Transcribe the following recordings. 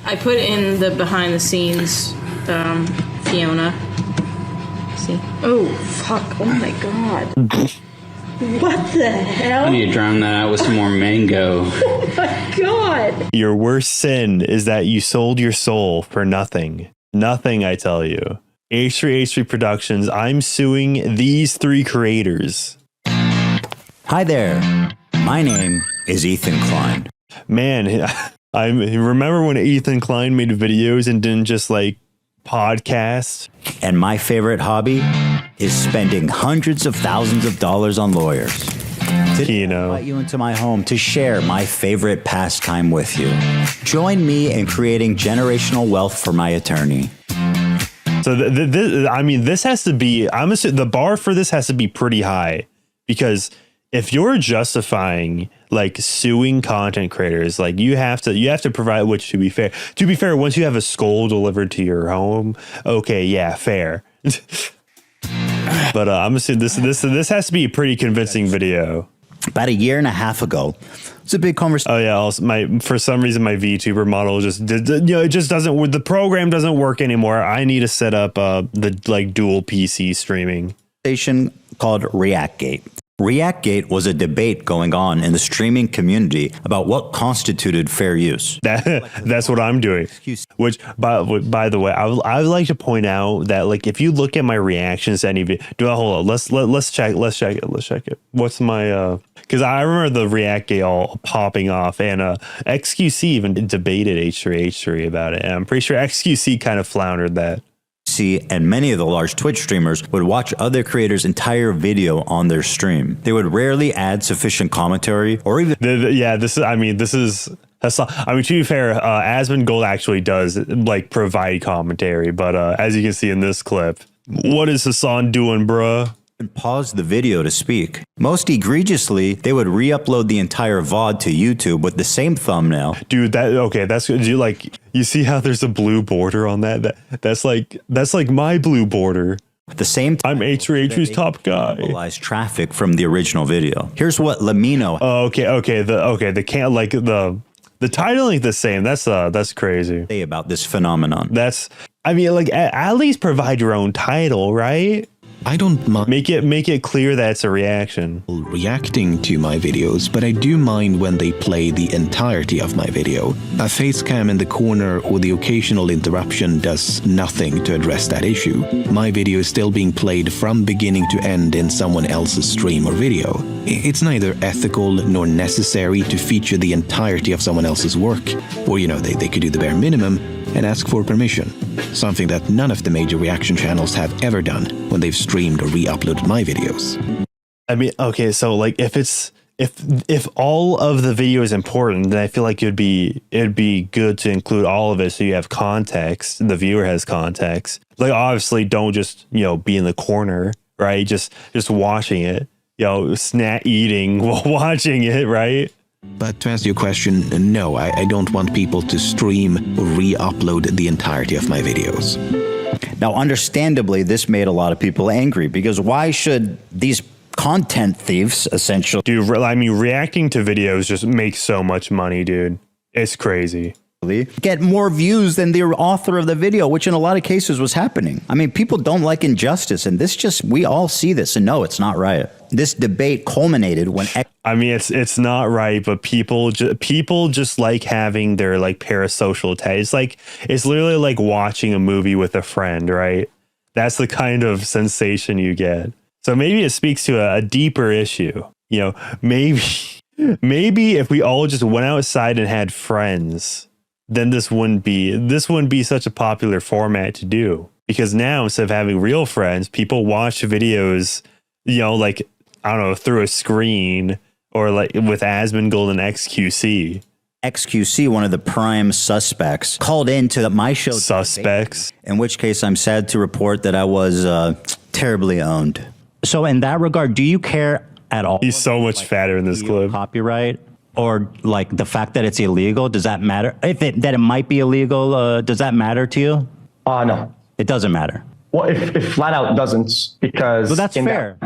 I put in the behind the scenes Fiona. See? Oh, fuck. Oh my god. What the hell? I need to drown that out with some more mango. Oh my god. Your worst sin is that you sold your soul for nothing. Nothing, I tell you. H3H3 Productions, I'm suing these three creators. Hi there. My name is Ethan Klein. Man, I remember when Ethan Klein made videos and didn't just like podcast. And my favorite hobby is spending hundreds of thousands of dollars on lawyers. Today, I invite you into my home to share my favorite pastime with you. Join me in creating generational wealth for my attorney. So this has to be, the bar for this has to be pretty high, because if you're justifying like suing content creators, like you have to provide, which to be fair, once you have a skull delivered to your home, okay, yeah, fair. But I'm assuming this has to be a pretty convincing video. About a year and a half ago, it's a big conversation. Oh yeah, also for some reason my VTuber model it just doesn't. The program doesn't work anymore. I need to set up the like dual PC streaming. Called ReactGate. ReactGate was a debate going on in the streaming community about what constituted fair use. That's what I'm doing. Which, by the way, I would like to point out that like if you look at my reactions to any video, hold on, let's check it. What's my because I remember the ReactGate all popping off, and XQC even debated H3H3 about it, and I'm pretty sure XQC kind of floundered that. And many of the large Twitch streamers would watch other creators' entire video on their stream. They would rarely add sufficient commentary or even... this is Hasan. I mean, to be fair, Asmongold actually does like provide commentary, but as you can see in this clip, what is Hasan doing, bruh? Pause the video to speak. Most egregiously, they would re-upload the entire VOD to YouTube with the same thumbnail. Dude, that's you see how there's a blue border on that? That's like my blue border. At the same time, I'm H3H3's top guy. Mobilize traffic from the original video. Here's what Lamino. The title ain't the same. That's crazy. Say about this phenomenon. At least provide your own title, right? I don't mind make it clear that it's a reaction. Reacting to my videos, but I do mind when they play the entirety of my video. A face cam in the corner or the occasional interruption does nothing to address that issue. My video is still being played from beginning to end in someone else's stream or video. It's neither ethical nor necessary to feature the entirety of someone else's work. Or, they could do the bare minimum and ask for permission. Something that none of the major reaction channels have ever done when they've streamed or re-uploaded my videos. I mean, okay, so like if all of the video is important, then I feel like it'd be good to include all of it so you have context. The viewer has context. Like obviously don't just, be in the corner, right? Just watching it, snack eating while watching it, right? But to answer your question, no, I don't want people to stream or re-upload the entirety of my videos. Now, understandably, this made a lot of people angry, because why should these content thieves essentially... Dude, I mean, reacting to videos just makes so much money, dude. It's crazy. Get more views than the author of the video, which in a lot of cases was happening. I mean, people don't like injustice, and we all see this and know it's not right. This debate culminated when... I mean, it's not right, but people just like having their like parasocial taste. It's literally like watching a movie with a friend, right? That's the kind of sensation you get. So maybe it speaks to a deeper issue. Maybe if we all just went outside and had friends, then this wouldn't be such a popular format to do. Because now, instead of having real friends, people watch videos, like, I don't know, through a screen, or like with Asmongold and XQC. XQC, one of the prime suspects, called into my show. Suspects? In which case, I'm sad to report that I was terribly owned. So in that regard, do you care at all? He's so much fatter in this clip. Copyright? Or like the fact that it's illegal, does that matter? That it might be illegal, does that matter to you? No. It doesn't matter. Well, if flat out doesn't, because... Well, that's fair.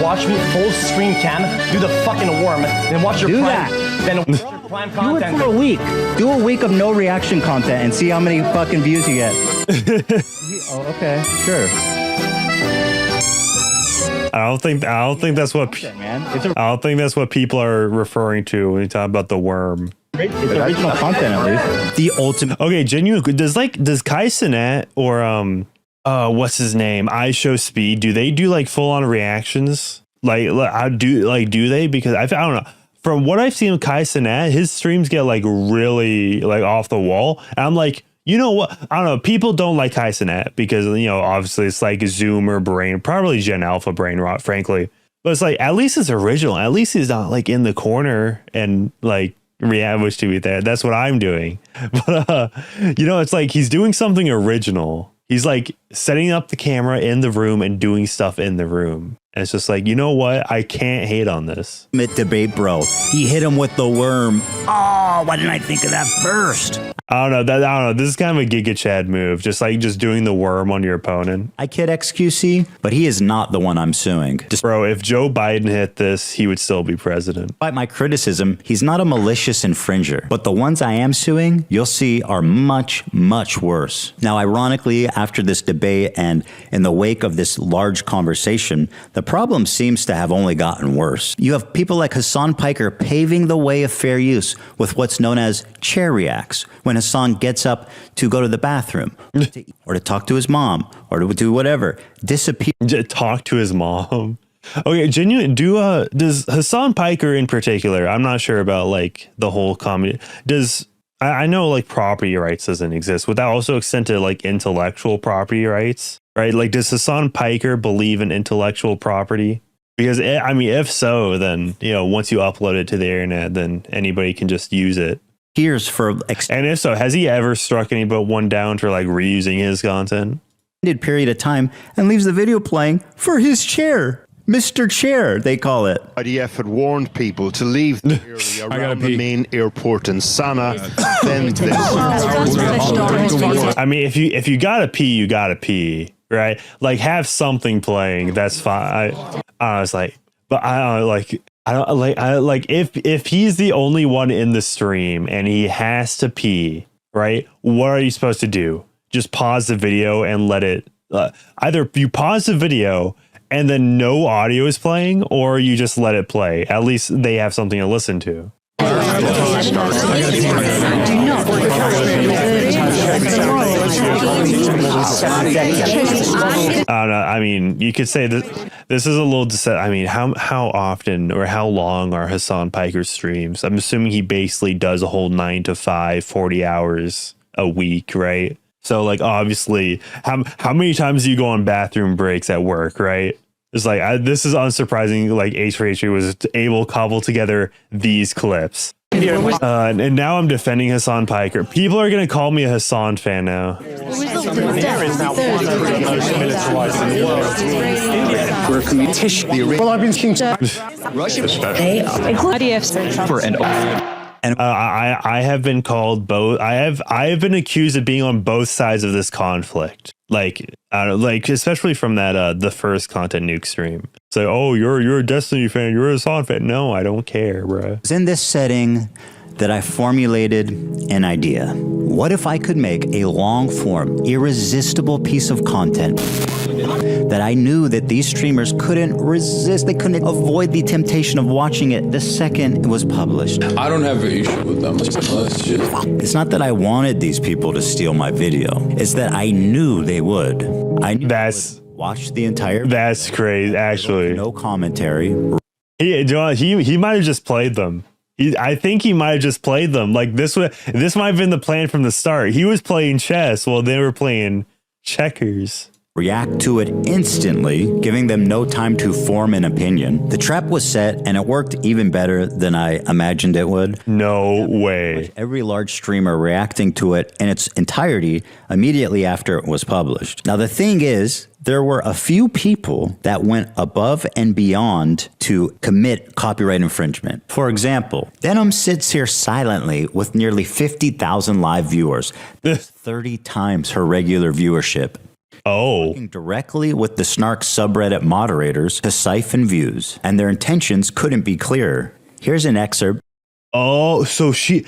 watch me full screen cam, do the fucking worm, then watch your prime, then watch your prime content. Do it for a week. Do a week of no reaction content and see how many fucking views you get. Oh, okay, sure. I don't think that's what I don't think that's what people are referring to when you talk about the worm. It's original content, at least. The ultimate. Okay, genuinely, does Kai Cenat or what's his name, I Show Speed, do they do like full on reactions? Do they? Because I don't know. From what I've seen with Kai Cenat, his streams get like really like off the wall. And I'm like, you know what? I don't know. People don't like Kai Cenat because, you know, obviously it's like Zoomer brain, probably Gen Alpha brain rot, frankly. But it's like, at least it's original. At least he's not like in the corner and like which to be there. That's what I'm doing. But, you know, it's like he's doing something original. He's like setting up the camera in the room and doing stuff in the room. And it's just like, you know what? I can't hate on this. Debate, bro. He hit him with the worm. Oh, why didn't I think of that first? I don't know. This is kind of a Giga Chad move. Just doing the worm on your opponent. I kid XQC, but he is not the one I'm suing. Bro, if Joe Biden hit this, he would still be president. Despite my criticism, he's not a malicious infringer. But the ones I am suing, you'll see, are much, much worse. Now, ironically, after this debate and in the wake of this large conversation, the problem seems to have only gotten worse. You have people like Hasan Piker paving the way of fair use with what's known as chair reacts, when Hasan gets up to go to the bathroom or to talk to his mom or to do whatever, disappear. Talk to his mom. Okay, genuine. Does Hasan Piker in particular? I'm not sure about like the whole comedy. I know like property rights doesn't exist. Would that also extend to like intellectual property rights? Right? Like, does Hasan Piker believe in intellectual property? Because I mean, if so, then you know, once you upload it to the internet, then anybody can just use it. Here's for and if so, has he ever struck anyone down for like reusing his content? Period of time and leaves the video playing for his chair. Mr. Chair, they call it. IDF had warned people to leave the area around the main airport in Sana. Then this. I mean, if you gotta pee, you gotta pee, right? Like, have something playing. That's fine. I was like, but I don't like if he's the only one in the stream and he has to pee, right? What are you supposed to do? Just pause the video and let it. Either you pause the video and then no audio is playing, or you just let it play. At least they have something to listen to. I don't know. I mean, you could say that this is a little I mean, how often or how long are Hasan Piker's streams? I'm assuming he basically does a whole 9 to 5, 40 hours a week, right? So like, obviously, how many times do you go on bathroom breaks at work, right? It's like, this is unsurprising. Like, H3H3 was able to cobble together these clips. And now I'm defending Hasan Piker. People are going to call me a Hasan fan now. And I have been called both. I have been accused of being on both sides of this conflict. Like, especially from that the first Content Nuke stream. So, oh, you're a Destiny fan, you're a Hasan fan. No, I don't care, bro. It's in this setting that I formulated an idea. What if I could make a long-form, irresistible piece of content that I knew that these streamers couldn't resist, they couldn't avoid the temptation of watching it the second it was published? I don't have an issue with them. It's not that I wanted these people to steal my video. It's that I knew they would. I knew they would watch the entire video. That's crazy, actually. No commentary. He might have just played them. I think he might have just played them. Like, this might have been the plan from the start. He was playing chess while they were playing checkers. React to it instantly, giving them no time to form an opinion. The trap was set, and it worked even better than I imagined it would. No way. Every large streamer reacting to it in its entirety immediately after it was published. Now, the thing is, there were a few people that went above and beyond to commit copyright infringement. For example, Denim sits here silently with nearly 50,000 live viewers. 30 times her regular viewership. working directly with the Snark subreddit moderators to siphon views, and their intentions couldn't be clearer. Here's an excerpt. Oh, so she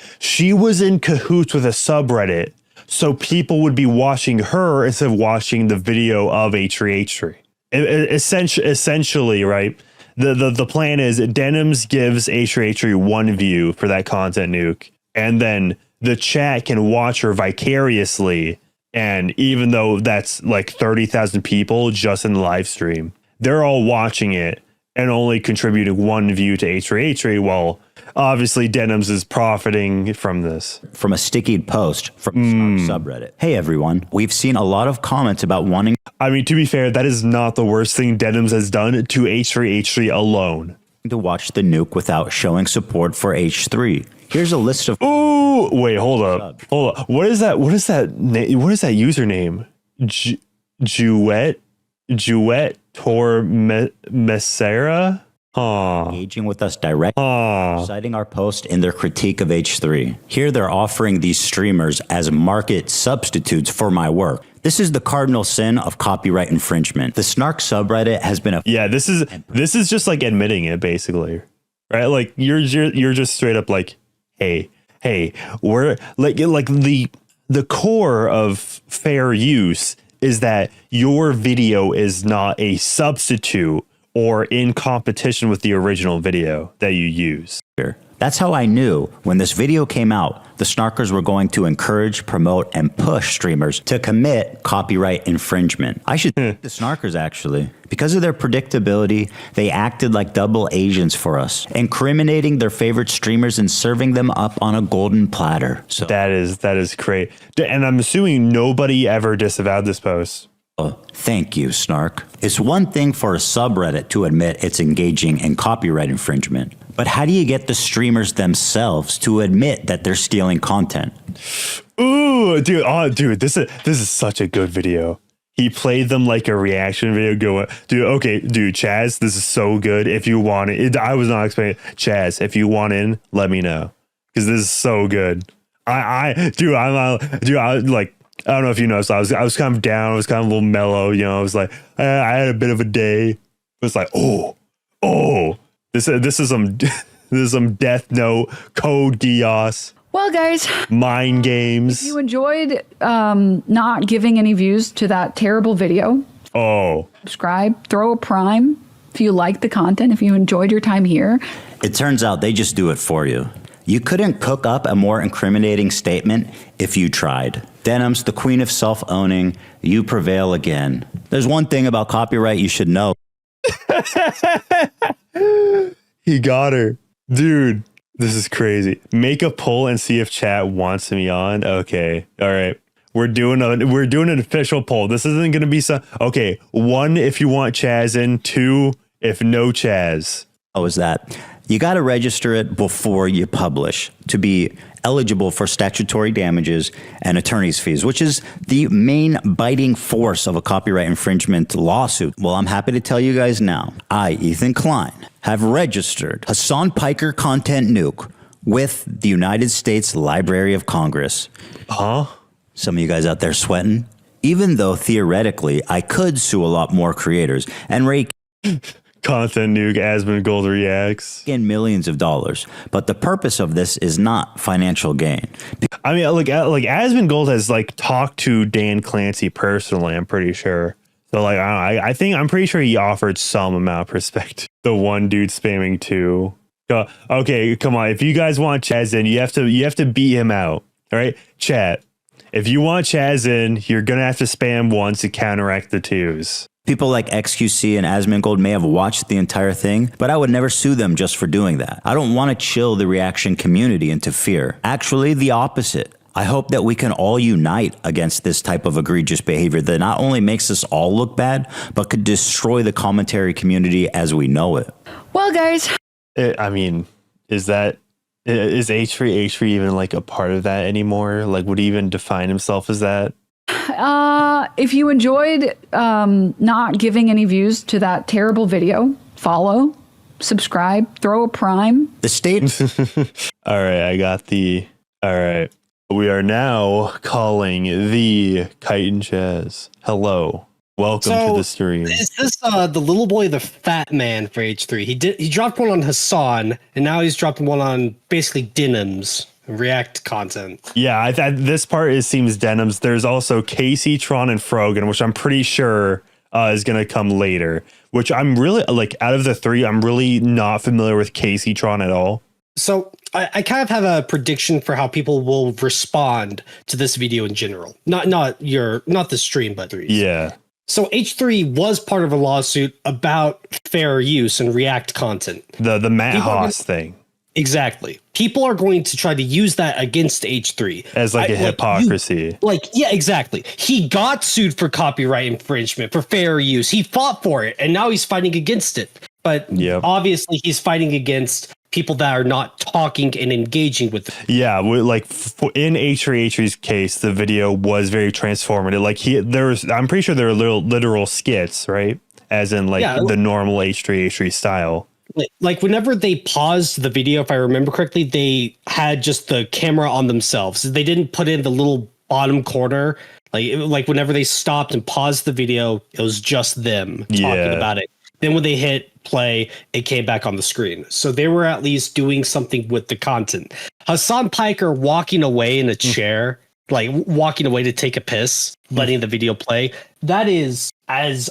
was in cahoots with a subreddit, so people would be watching her instead of watching the video of H3H3. Essentially, right? The plan is Denims gives H3H3 one view for that content nuke, and then the chat can watch her vicariously. And even though that's like 30,000 people just in the live stream, they're all watching it and only contributing one view to H3H3, while obviously Denims is profiting from this. From a stickied post from Snark subreddit. Hey everyone, we've seen a lot of comments about wanting... I mean, to be fair, that is not the worst thing Denims has done to H3H3 alone. ...to watch the nuke without showing support for H3. Here's a list of... Ooh, wait, hold up. What is that username? Jouet Tor Mesera? Engaging with us directly, citing our post in their critique of H3. Here they're offering these streamers as market substitutes for my work. This is the cardinal sin of copyright infringement. The Snark subreddit has been a... Yeah, this is just like admitting it, basically. Right? Like you're just straight up like, hey, we're like the core of fair use is that your video is not a substitute or in competition with the original video that you use. That's how I knew when this video came out, the Snarkers were going to encourage, promote, and push streamers to commit copyright infringement. I should thank the Snarkers, actually. Because of their predictability, they acted like double agents for us, incriminating their favorite streamers and serving them up on a golden platter. So that is great. And I'm assuming nobody ever disavowed this post. Thank you, Snark. It's one thing for a subreddit to admit it's engaging in copyright infringement, but how do you get the streamers themselves to admit that they're stealing content? Ooh, dude, this is such a good video. He played them like a reaction video. Dude, Chaz, this is so good. If you want it, I was not expecting it. Chaz, if you want in, let me know, because this is so good. I don't know if you noticed, I was kind of down. I was kind of a little mellow, you know. I was like, I had a bit of a day. It was like, this is some Death Note, Code Geass. Well, guys, mind games. If you enjoyed not giving any views to that terrible video, subscribe, throw a prime. If you like the content, if you enjoyed your time here. It turns out they just do it for you. You couldn't cook up a more incriminating statement if you tried. Denims, the queen of self-owning, you prevail again. There's one thing about copyright you should know. He got her. Dude, this is crazy. Make a poll and see if chat wants me on. Okay. All right. We're doing an official poll. This isn't going to be some... Okay. 1, if you want Chaz in. 2, if no Chaz. How is that? You got to register it before you publish to be eligible for statutory damages and attorney's fees, which is the main biting force of a copyright infringement lawsuit. Well, I'm happy to tell you guys now, I, Ethan Klein, have registered Hasan Piker Content Nuke with the United States Library of Congress. Huh? Some of you guys out there sweating? Even though theoretically I could sue a lot more creators and rake Content Nuke, Asmongold reacts. In millions of dollars. But the purpose of this is not financial gain. I mean, like Asmongold has like talked to Dan Clancy personally, I'm pretty sure. So like, I'm pretty sure he offered some amount of respect. The one dude spamming 2. Okay, come on. If you guys want Chaz in, you have to beat him out. All right, chat. If you want Chaz in, you're gonna have to spam 1 to counteract the 2s. People like XQC and Asmongold may have watched the entire thing, but I would never sue them just for doing that. I don't want to chill the reaction community into fear. Actually, the opposite. I hope that we can all unite against this type of egregious behavior that not only makes us all look bad, but could destroy the commentary community as we know it. Well, guys. I mean, is H3H3 even like a part of that anymore? Like, would he even define himself as that? If you enjoyed not giving any views to that terrible video, follow, subscribe, throw a prime. The state. All right, I got the... All right. We are now calling the Kite and Jazz. Hello. Welcome to the stream. Is this the little boy, the fat man for H3? He dropped one on Hasan, and now he's dropping one on basically Idubbbz React content. Yeah, this part seems Denims. There's also Casey, Tron, and Frogan, which I'm pretty sure is going to come later. Which I'm really like out of the three, I'm really not familiar with Casey, Tron at all. So I kind of have a prediction for how people will respond to this video in general. Not the stream, but yeah. So H3 was part of a lawsuit about fair use and React content. The Matt Haas thing. Exactly. People are going to try to use that against H3 as like a hypocrisy. Yeah, exactly. He got sued for copyright infringement for fair use. He fought for it, and now he's fighting against it. But obviously, he's fighting against people that are not talking and engaging with it. Yeah, like in H3H3's case, the video was very transformative. Like I'm pretty sure there were literal skits, right? As in the normal H3H3 style. Like whenever they paused the video, if I remember correctly, they had just the camera on themselves. They didn't put in the little bottom corner. Like whenever they stopped and paused the video, it was just them talking about it. Then when they hit play, it came back on the screen. So they were at least doing something with the content. Hasan Piker walking away in a chair, like walking away to take a piss, letting the video play. That is as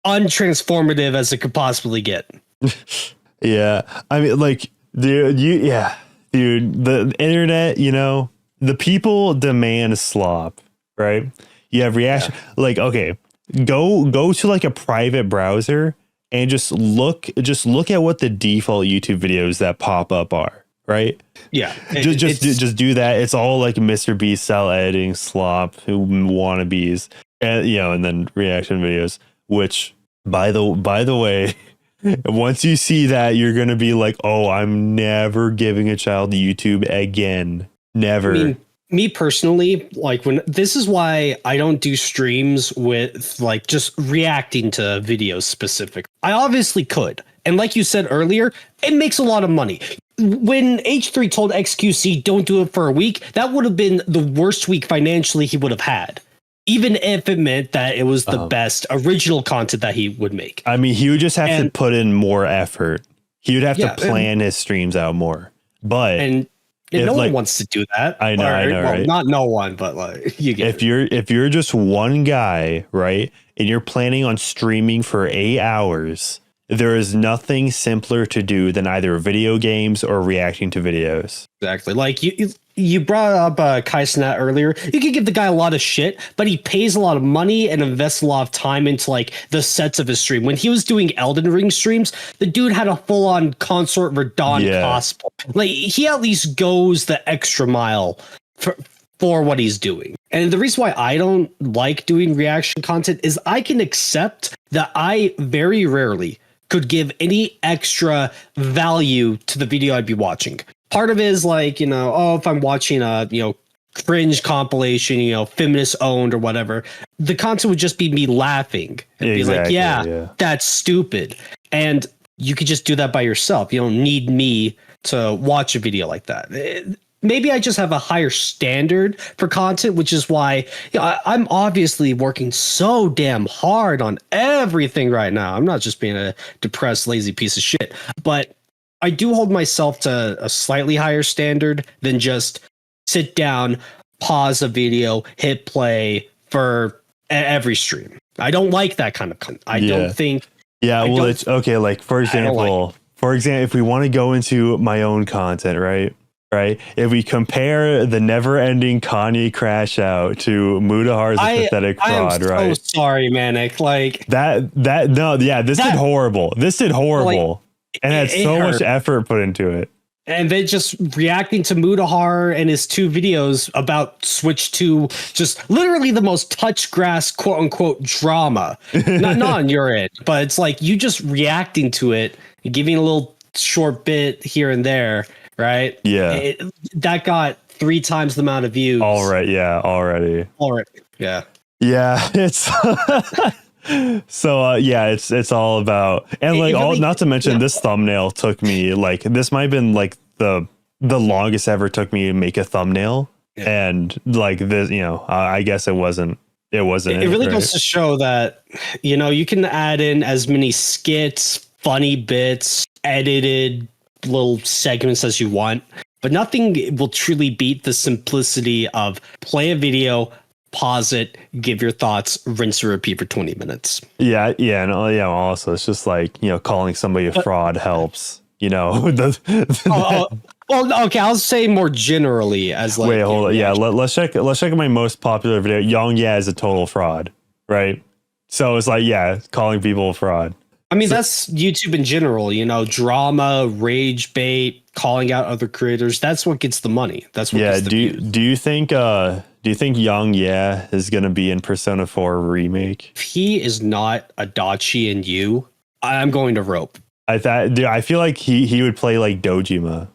untransformative as it could possibly get. Yeah, I mean, like, dude, the internet, the people demand slop, right? You have reaction, like, okay, go to like a private browser and just look at what the default YouTube videos that pop up are, right? Yeah, just do that. It's all like Mr. Beast style editing, slop, wannabes, and and then reaction videos. Which, by the way. Once you see that, you're going to be like, oh, I'm never giving a child YouTube again. Never. I mean, me personally, like this is why I don't do streams with like just reacting to videos specific. I obviously could. And like you said earlier, it makes a lot of money. When H3 told XQC don't do it for a week, that would have been the worst week financially he would have had. Even if it meant that it was the best original content that he would make. I mean, he would just have to put in more effort. He would have to plan his streams out more. But no one wants to do that. I know, right? Not no one, but like you get if you're just one guy, right, and you're planning on streaming for 8 hours, there is nothing simpler to do than either video games or reacting to videos. Exactly. Like you brought up Kai Cenat earlier. You could give the guy a lot of shit, but he pays a lot of money and invests a lot of time into like the sets of his stream. When he was doing Elden Ring streams, the dude had a full-on Consort Verdun cosplay. Like he at least goes the extra mile for what he's doing. And the reason why I don't like doing reaction content is I can accept that I very rarely could give any extra value to the video I'd be watching. Part of it is like, if I'm watching a, cringe compilation, feminist owned or whatever, the content would just be me laughing and be like, that's stupid. And you could just do that by yourself. You don't need me to watch a video like that. Maybe I just have a higher standard for content, which is why I'm obviously working so damn hard on everything right now. I'm not just being a depressed, lazy piece of shit, but I do hold myself to a slightly higher standard than just sit down, pause a video, hit play for every stream. I don't like that kind of content. I don't think. Yeah, well, it's okay. Like, for example, if we want to go into my own content, right? If we compare the never-ending Kanye crash out to Mudahar's pathetic fraud, right? I'm so sorry, Manic. Like this did horrible. This did horrible. Like, and had so much effort put into it. And then just reacting to Mudahar and his 2 videos about Switch 2, just literally the most touch grass, quote unquote, drama. not on your end, but it's like you just reacting to it, giving a little short bit here and there, right? Yeah. That got 3 times the amount of views. All right. Yeah. Already. Yeah. Yeah. It's. So it's all about, and like not to mention this thumbnail took me like, this might have been like the longest ever took me to make a thumbnail, And like this, I guess it wasn't. It really right? goes to show that, you can add in as many skits, funny bits, edited little segments as you want, but nothing will truly beat the simplicity of play a video, pause it, give your thoughts, rinse and repeat for 20 minutes. Yeah. And also it's just like, calling somebody a fraud helps, Well, okay, I'll say more generally as like. Wait, hold on. Yeah, let's check my most popular video. Young Yeah is a total fraud, right? So it's like, calling people a fraud. I mean, that's YouTube in general, drama, rage bait, calling out other creators. That's what gets the money. That's what gets the views. Do you think Young Yeah is gonna be in Persona 4 remake? If he is not Adachi and you, I'm going to rope. I feel like he would play like Dojima.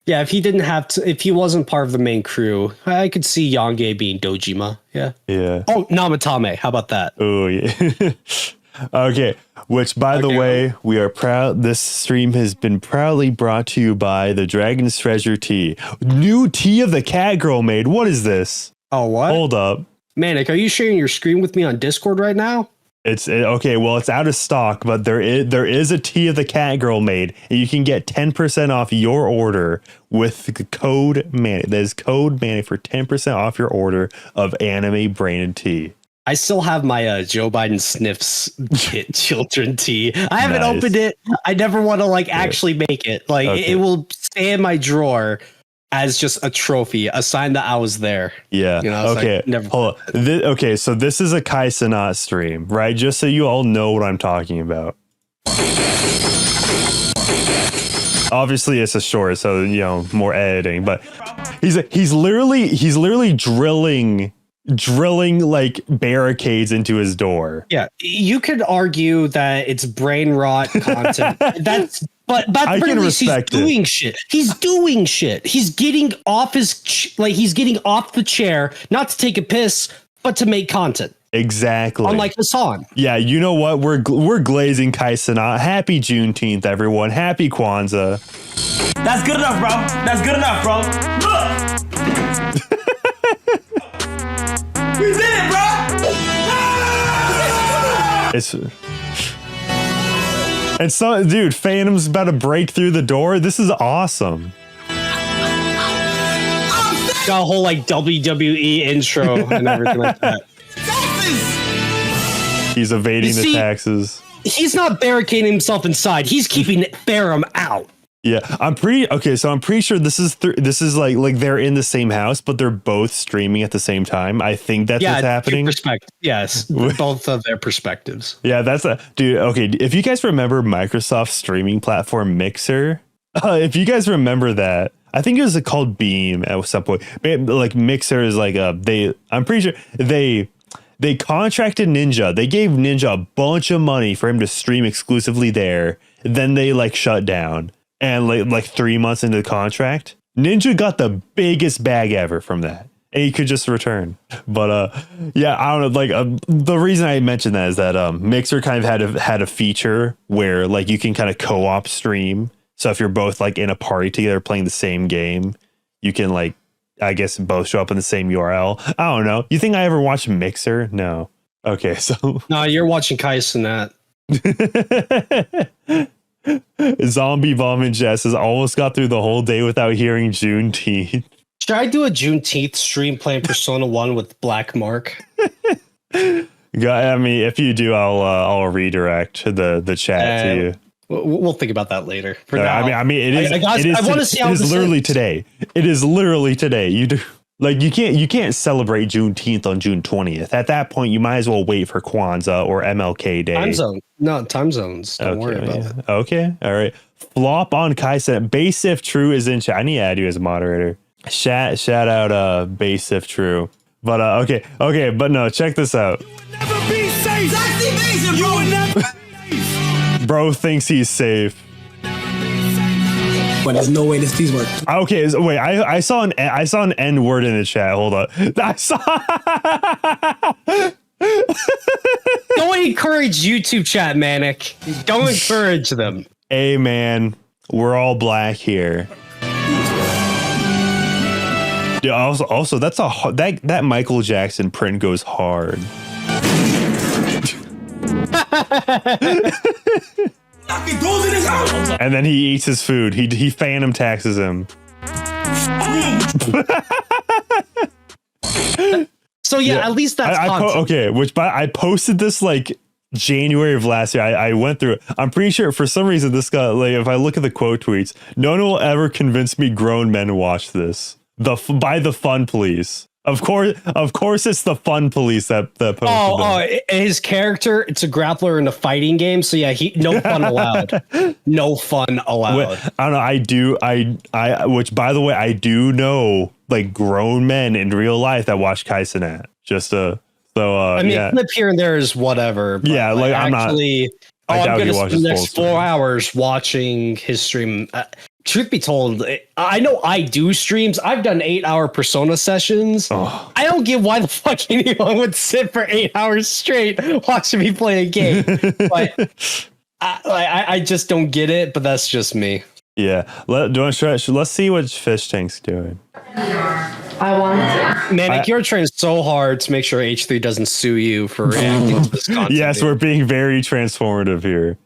Yeah, if he didn't have to, if he wasn't part of the main crew, I could see Yange being Dojima. Yeah. Oh, Namatame. How about that? Oh, yeah. Okay. Which, by the way, we are proud. This stream has been proudly brought to you by the Dragon's Treasure tea. New tea of the cat girl made. What is this? Oh, what? Hold up. Manic, are you sharing your screen with me on Discord right now? Okay. Well, it's out of stock, but there is a tea of the cat girl made, and you can get 10% off your order with the code Manic. That is code Manic for 10% off your order of anime branded tea. I still have my Joe Biden sniffs kit children tea. I haven't opened it. I never want to actually make it. It will stay in my drawer as just a trophy, a sign that I was there. Yeah. Okay. Hold on. Okay. So this is a Kai Cenat stream, right? Just so you all know what I'm talking about. Obviously, it's a short, so more editing. But he's literally drilling like barricades into his door. Yeah, you could argue that it's brain rot content. But I can respect he's doing shit. He's doing shit. He's getting off he's getting off the chair, not to take a piss, but to make content. Exactly. Unlike Hasan. Yeah, you know what? We're glazing Kai Cenat. Happy Juneteenth, everyone. Happy Kwanzaa. That's good enough, bro. That's good enough, bro. Look. We did it, bro. And so, dude, Phantom's about to break through the door. This is awesome. Got a whole WWE intro and everything like that. He's evading the taxes. He's not barricading himself inside. He's keeping Barham out. Yeah, I'm pretty sure this is like they're in the same house, but they're both streaming at the same time. I think that's what's happening. Yes, both of their perspectives. Yeah, dude. Okay, if you guys remember Microsoft's streaming platform Mixer, if you guys remember that, I think it was called Beam at some point. Like Mixer is like I'm pretty sure they contracted Ninja. They gave Ninja a bunch of money for him to stream exclusively there. Then they shut down. And like 3 months into the contract, Ninja got the biggest bag ever from that, and he could just return. But yeah, I don't know. The reason I mentioned that is that Mixer kind of had a feature where you can kind of co-op stream. So if you're both in a party together playing the same game, you can I guess both show up in the same URL. I don't know. You think I ever watched Mixer? No. Okay, so no, you're watching Kai Cenat. Zombie Vomit Jess has almost got through the whole day without hearing Juneteenth. Should I do a Juneteenth stream playing Persona 1 with Black Mark? I mean, if you do, I'll redirect the chat to you. We'll think about that later. For now, I mean, it is. I want to see how it is literally today. It is literally today. You do. You can't celebrate Juneteenth on June 20th. At that point, you might as well wait for Kwanzaa or MLK Day. Time zones. Don't worry about it. Okay, all right. Flop on Kai said, Base if true is in chat. I need to add you as a moderator. Shout out Base if true. But okay, but no, check this out. Never be safe. You will never be safe. Bro thinks he's safe. But there's no way this piece works. Okay, wait. I saw an N word in the chat. Hold up. Don't encourage YouTube chat, Manic. Don't encourage them. Hey, man, we're all black here. Yeah, also that's that Michael Jackson print goes hard. And then he eats his food. He phantom taxes him. So yeah, at least that's I posted this like January of last year. I went through it. I'm pretty sure for some reason this got like, if I look at the quote tweets, no one will ever convince me grown men to watch this. By the Fun Police. Of course, it's the Fun Police that posted his character, it's a grappler in a fighting game. So yeah, no fun allowed. No fun allowed. I don't know. Which by the way, I do know like grown men in real life that watch Kaizenat. A clip here and there is whatever. But yeah, like I'm gonna spend the next 4 hours watching his stream. Truth be told, I know I do streams. I've done 8-hour Persona sessions. I don't get why the fuck anyone would sit for 8 hours straight watching me play a game. But I just don't get it. But that's just me. Yeah. Let's see what Fish Tank's doing. I want to. Manic, you're trying so hard to make sure H3 doesn't sue you for reacting to this content. Yes, we're being very transformative here.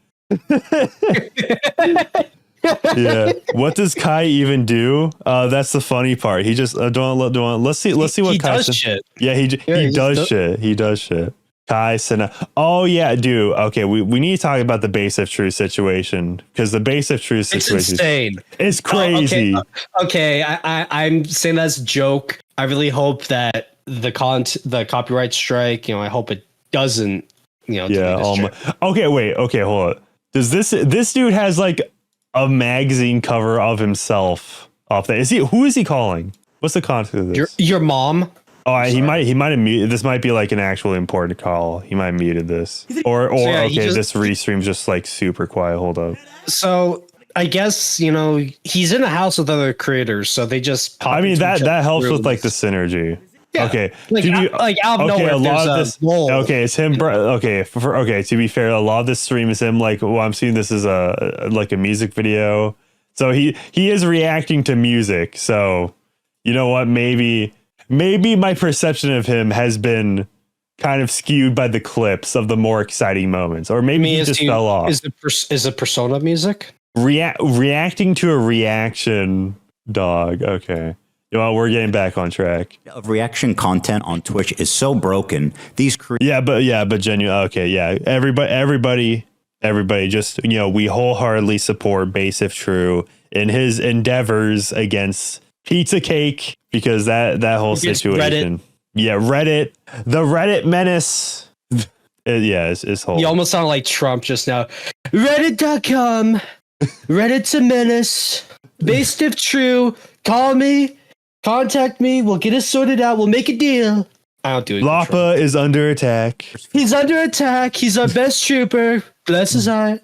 Yeah. What does Kai even do? That's the funny part. He just let's see what he Kai does shit. Yeah, he does shit. He does shit. Kai Sena. Oh yeah, dude. Okay, we need to talk about the Base of Truth situation because the Base of Truth situation is insane. It's crazy. Okay. I'm saying that's a joke. I really hope that the copyright strike. I hope it doesn't. Yeah. Okay. Wait. Okay. Hold on. Does this dude has like a magazine cover of himself off there? Who is he calling? What's the context of this? Your mom. Oh, he might have muted. This might be like an actual important call. He might have muted this. This restream's just like super quiet. Hold up. So I guess, he's in a house with other creators, so they just pop that helps with like the synergy. Yeah. Okay. Out of nowhere, a lot of this. Okay, it's him. Okay, to be fair, a lot of this stream is him. Like, I'm seeing this as a music video. So he is reacting to music. So you know what? Maybe my perception of him has been kind of skewed by the clips of the more exciting moments, or maybe he just fell off. Is it Persona music? Reacting to a reaction, dog. Okay. We're getting back on track. Of reaction content on Twitch is so broken. But genuine. Okay, yeah. Everybody. Just we wholeheartedly support Base if True in his endeavors against Pizza Cake because that whole situation. Reddit, the Reddit menace. It's whole. You almost sound like Trump just now. Reddit.com. Reddit's a menace. Base if True. Call me. Contact me. We'll get it sorted out. We'll make a deal. I don't do it. Lapa is under attack. He's under attack. He's our best trooper. Bless his heart.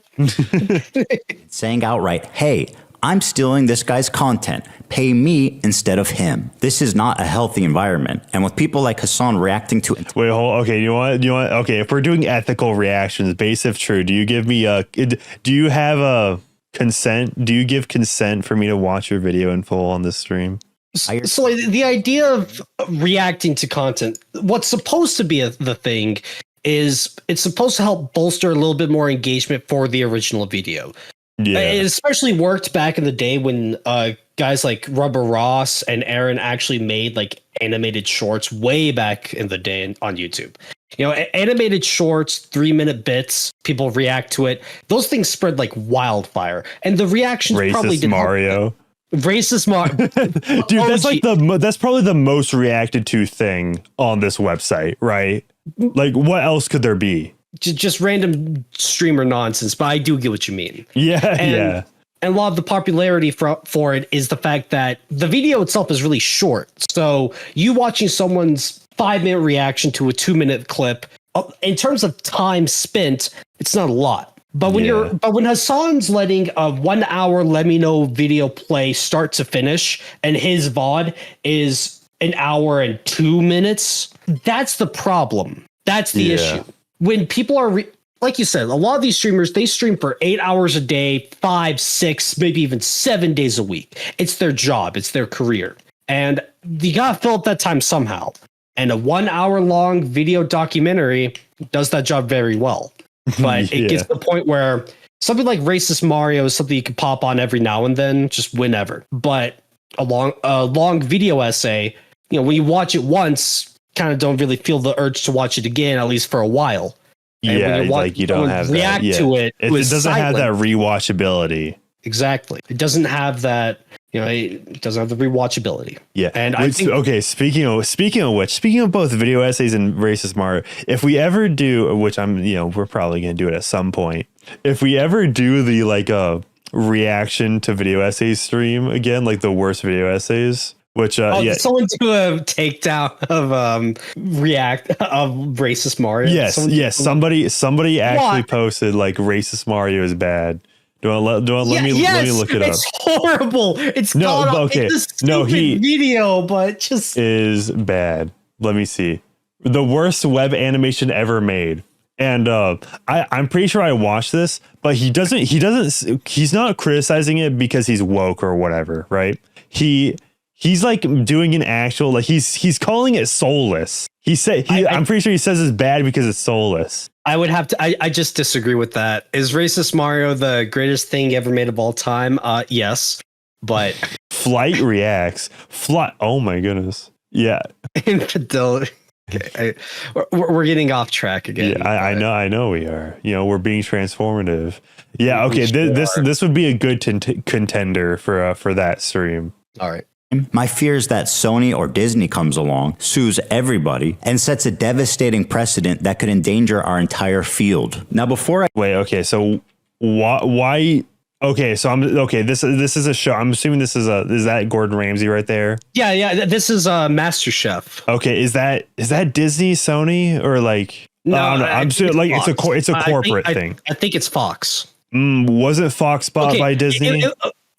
Saying outright, hey, I'm stealing this guy's content. Pay me instead of him. This is not a healthy environment. And with people like Hasan reacting to it. Wait, hold. Okay, you want? Okay, if we're doing ethical reactions, Base if True, do you give me do you have a consent? Do you give consent for me to watch your video in full on this stream? So the idea of reacting to content, what's supposed to be the thing is it's supposed to help bolster a little bit more engagement for the original video. Yeah. It especially worked back in the day when guys like Rubber Ross and Aaron actually made like animated shorts way back in the day on YouTube. Animated shorts, 3-minute bits, people react to it. Those things spread like wildfire. And the reactions probably didn't Mario. Racist dude, that's probably the most reacted to thing on this website, right? Like, what else could there be? Just random streamer nonsense, but I do get what you mean. Yeah. And a lot of the popularity for it is the fact that the video itself is really short. So you watching someone's 5-minute reaction to a 2-minute clip, in terms of time spent, it's not a lot. But when Hasan's letting a 1 hour let me know video play start to finish, and his VOD is 1 hour and 2 minutes, that's the problem. That's the issue. When people are like you said, a lot of these streamers, they stream for 8 hours a day, 5, 6, maybe even 7 days a week. It's their job. It's their career. And you gotta fill up that time somehow. And a 1 hour long video documentary does that job very well. But it gets to the point where something like Racist Mario is something you can pop on every now and then, just whenever. But a long video essay, when you watch it once, kind of don't really feel the urge to watch it again, at least for a while. And you don't have react to it. It doesn't have that rewatchability. Exactly. It doesn't have that. It doesn't have the rewatchability. Yeah. And I think, okay. Speaking of both video essays and Racist Mario, if we ever do, which we're probably going to do it at some point. If we ever do the reaction to video essays stream again, like the worst video essays, which someone do a takedown of Racist Mario. Yes. Somebody actually posted like Racist Mario is bad. Let me look it up. It's horrible. It's video, but just is bad. Let me see. The worst web animation ever made. And I'm pretty sure I watched this, but he's not criticizing it because he's woke or whatever, right? He's like doing an actual, like he's calling it soulless. I'm pretty sure he says it's bad because it's soulless. I would have to. I just disagree with that. Is Racist Mario the greatest thing ever made of all time? Yes, but Flight reacts. Oh my goodness. Yeah. Infidelity. Okay. We're getting off track again. Yeah, I know we are. We're being transformative. Yeah. Okay. This would be a good contender for that stream. All right. My fear is that Sony or Disney comes along, sues everybody, and sets a devastating precedent that could endanger our entire field. Now, okay, so why? Okay, so This is a show. I'm assuming is that Gordon Ramsay right there? Yeah. This is MasterChef. Okay, is that Disney, Sony, or like? No, I don't know. I'm sure like Fox. it's a corporate thing. I think it's Fox. Was it Fox bought by Disney?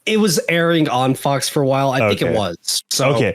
It was airing on Fox for a while. I think it was. So, okay.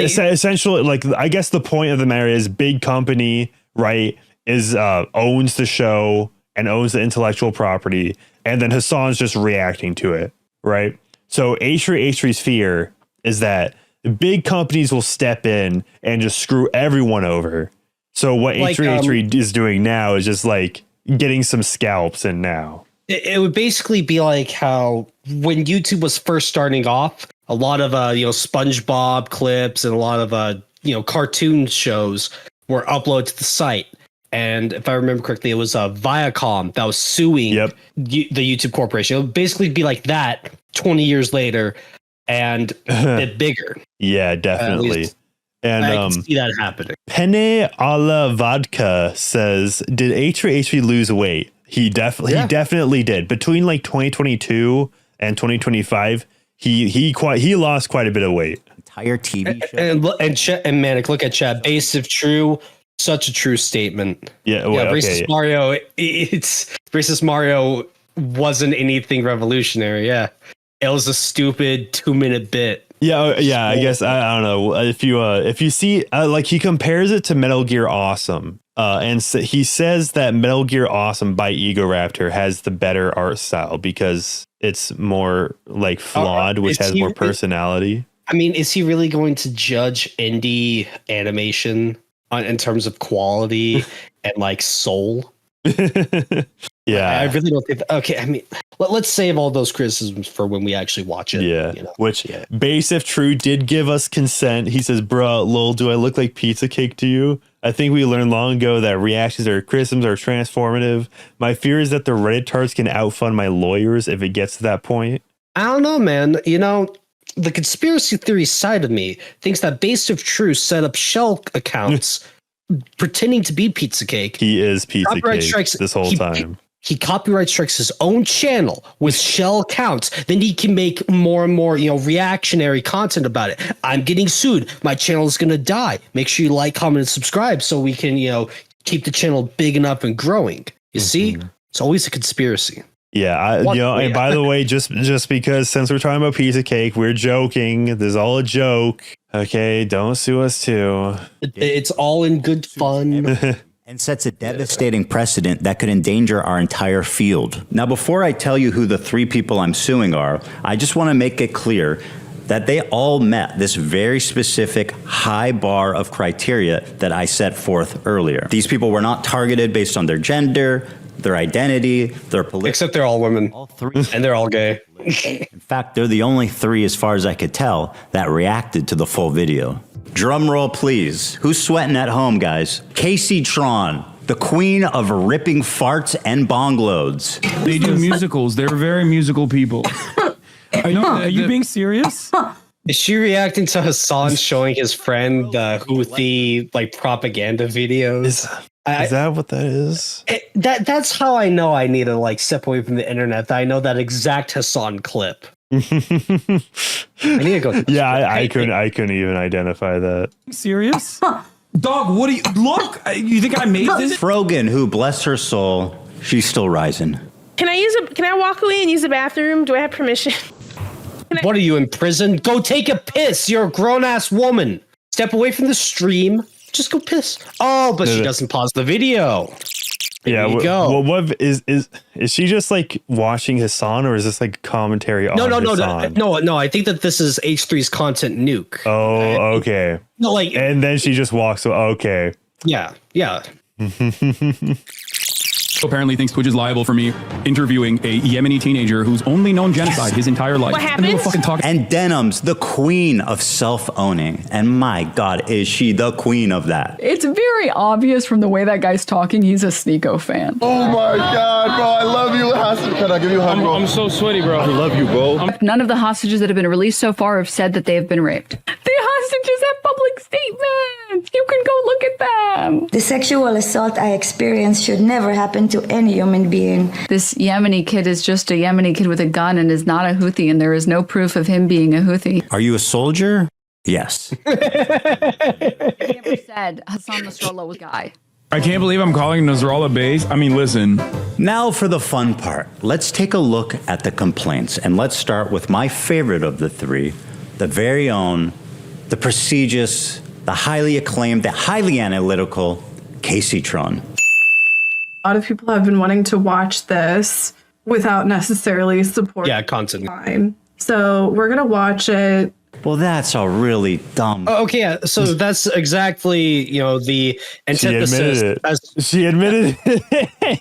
Essentially, like, I guess the point of the matter is big company, right, owns the show and owns the intellectual property. And then Hasan's just reacting to it, right? So H3H3's fear is that big companies will step in and just screw everyone over. So what H3H3 is doing now is just like getting some scalps in now. It would basically be like how when YouTube was first starting off, a lot of SpongeBob clips and a lot of cartoon shows were uploaded to the site. And if I remember correctly, it was Viacom that was suing the YouTube corporation. It would basically be like that 20 years later and a bit bigger. Yeah, definitely. And I can see that happening. Penne a la vodka says, did H3H3 lose weight? He definitely did. Between like 2022 and 2025, he lost quite a bit of weight. Entire TV show. And Manic, look at chat. Base of true, such a true statement. Yeah, Racist Mario. Racist Mario wasn't anything revolutionary. Yeah, it was a stupid 2-minute bit. Yeah. I guess I don't know if you see like he compares it to Metal Gear Awesome. And he says that Metal Gear Awesome by Ego Raptor has the better art style because it's more like flawed, which has more personality. I mean, is he really going to judge indie animation in terms of quality and like soul? Yeah, I really don't think. Okay, I mean, let's save all those criticisms for when we actually watch it. Yeah, which Base if True did give us consent. He says, "Bruh, lol, do I look like pizza cake to you? I think we learned long ago that reactions or criticisms are transformative. My fear is that the Reddit tards can outfund my lawyers if it gets to that point." I don't know, man. The conspiracy theory side of me thinks that Base of True set up shell accounts pretending to be pizza cake. He is pizza cake this whole time. He copyright strikes his own channel with shell accounts. Then he can make more and more, reactionary content about it. I'm getting sued. My channel is going to die. Make sure you like, comment, and subscribe so we can, keep the channel big enough and growing. You see, it's always a conspiracy. Yeah, and by the way, just because since we're talking about pizza cake, we're joking. This is all a joke. Okay, don't sue us too. It's all in good fun. And sets a devastating precedent that could endanger our entire field. Now, before I tell you who the 3 people I'm suing are, I just want to make it clear that they all met this very specific high bar of criteria that I set forth earlier. These people were not targeted based on their gender, their identity, their political... Except they're all women. All three. And they're all gay. In fact, they're the only three, as far as I could tell, that reacted to the full video. Drum roll, please. Who's sweating at home, guys? Casey Tron, the queen of ripping farts and bong loads. They do musicals. They're very musical people. Are you being serious? Is she reacting to Hasan showing his friend the Houthi like propaganda videos? Is that what that is? That's how I know I need to like step away from the internet. That I know that exact Hasan clip. I need to go. Yeah, I couldn't even identify that. Serious? Dog, what do you look? You think I made this? Frogan, who bless her soul, she's still rising. Can I walk away and use the bathroom? Do I have permission? What are you in prison? Go take a piss. You're a grown ass woman. Step away from the stream. Just go piss. Oh, but she doesn't pause the video. There you go. Well, what is she just like watching Hasan, or is this like commentary on Hasan? No. I think that this is H3's content nuke. Oh, okay. No, like, and then she just walks away. Okay. Yeah. Apparently thinks Twitch is liable for me interviewing a Yemeni teenager who's only known genocide his entire life. What happened? And Denim's the queen of self-owning. And my God, is she the queen of that? It's very obvious from the way that guy's talking, he's a Sneeko fan. Oh my God, bro. I love you, Hasan. Can I give you a hug, bro? I'm so sweaty, bro. I love you, bro. None of the hostages that have been released so far have said that they have been raped. The hostages have public statements. You can go look at them. The sexual assault I experienced should never happen to any human being. This Yemeni kid is just a Yemeni kid with a gun and is not a Houthi, and there is no proof of him being a Houthi. Are you a soldier? Yes. He never said Hasan Nasrallah was a guy. I can't believe I'm calling Nasrallah base. I mean, listen. Now for the fun part. Let's take a look at the complaints, and let's start with my favorite of the three, the very own, the prestigious, the highly acclaimed, the highly analytical Casey Tron. A lot of people have been wanting to watch this without necessarily supporting content. Klein. So we're going to watch it. Well, that's a really dumb... Okay, yeah. So that's exactly, the antithesis. She admitted it.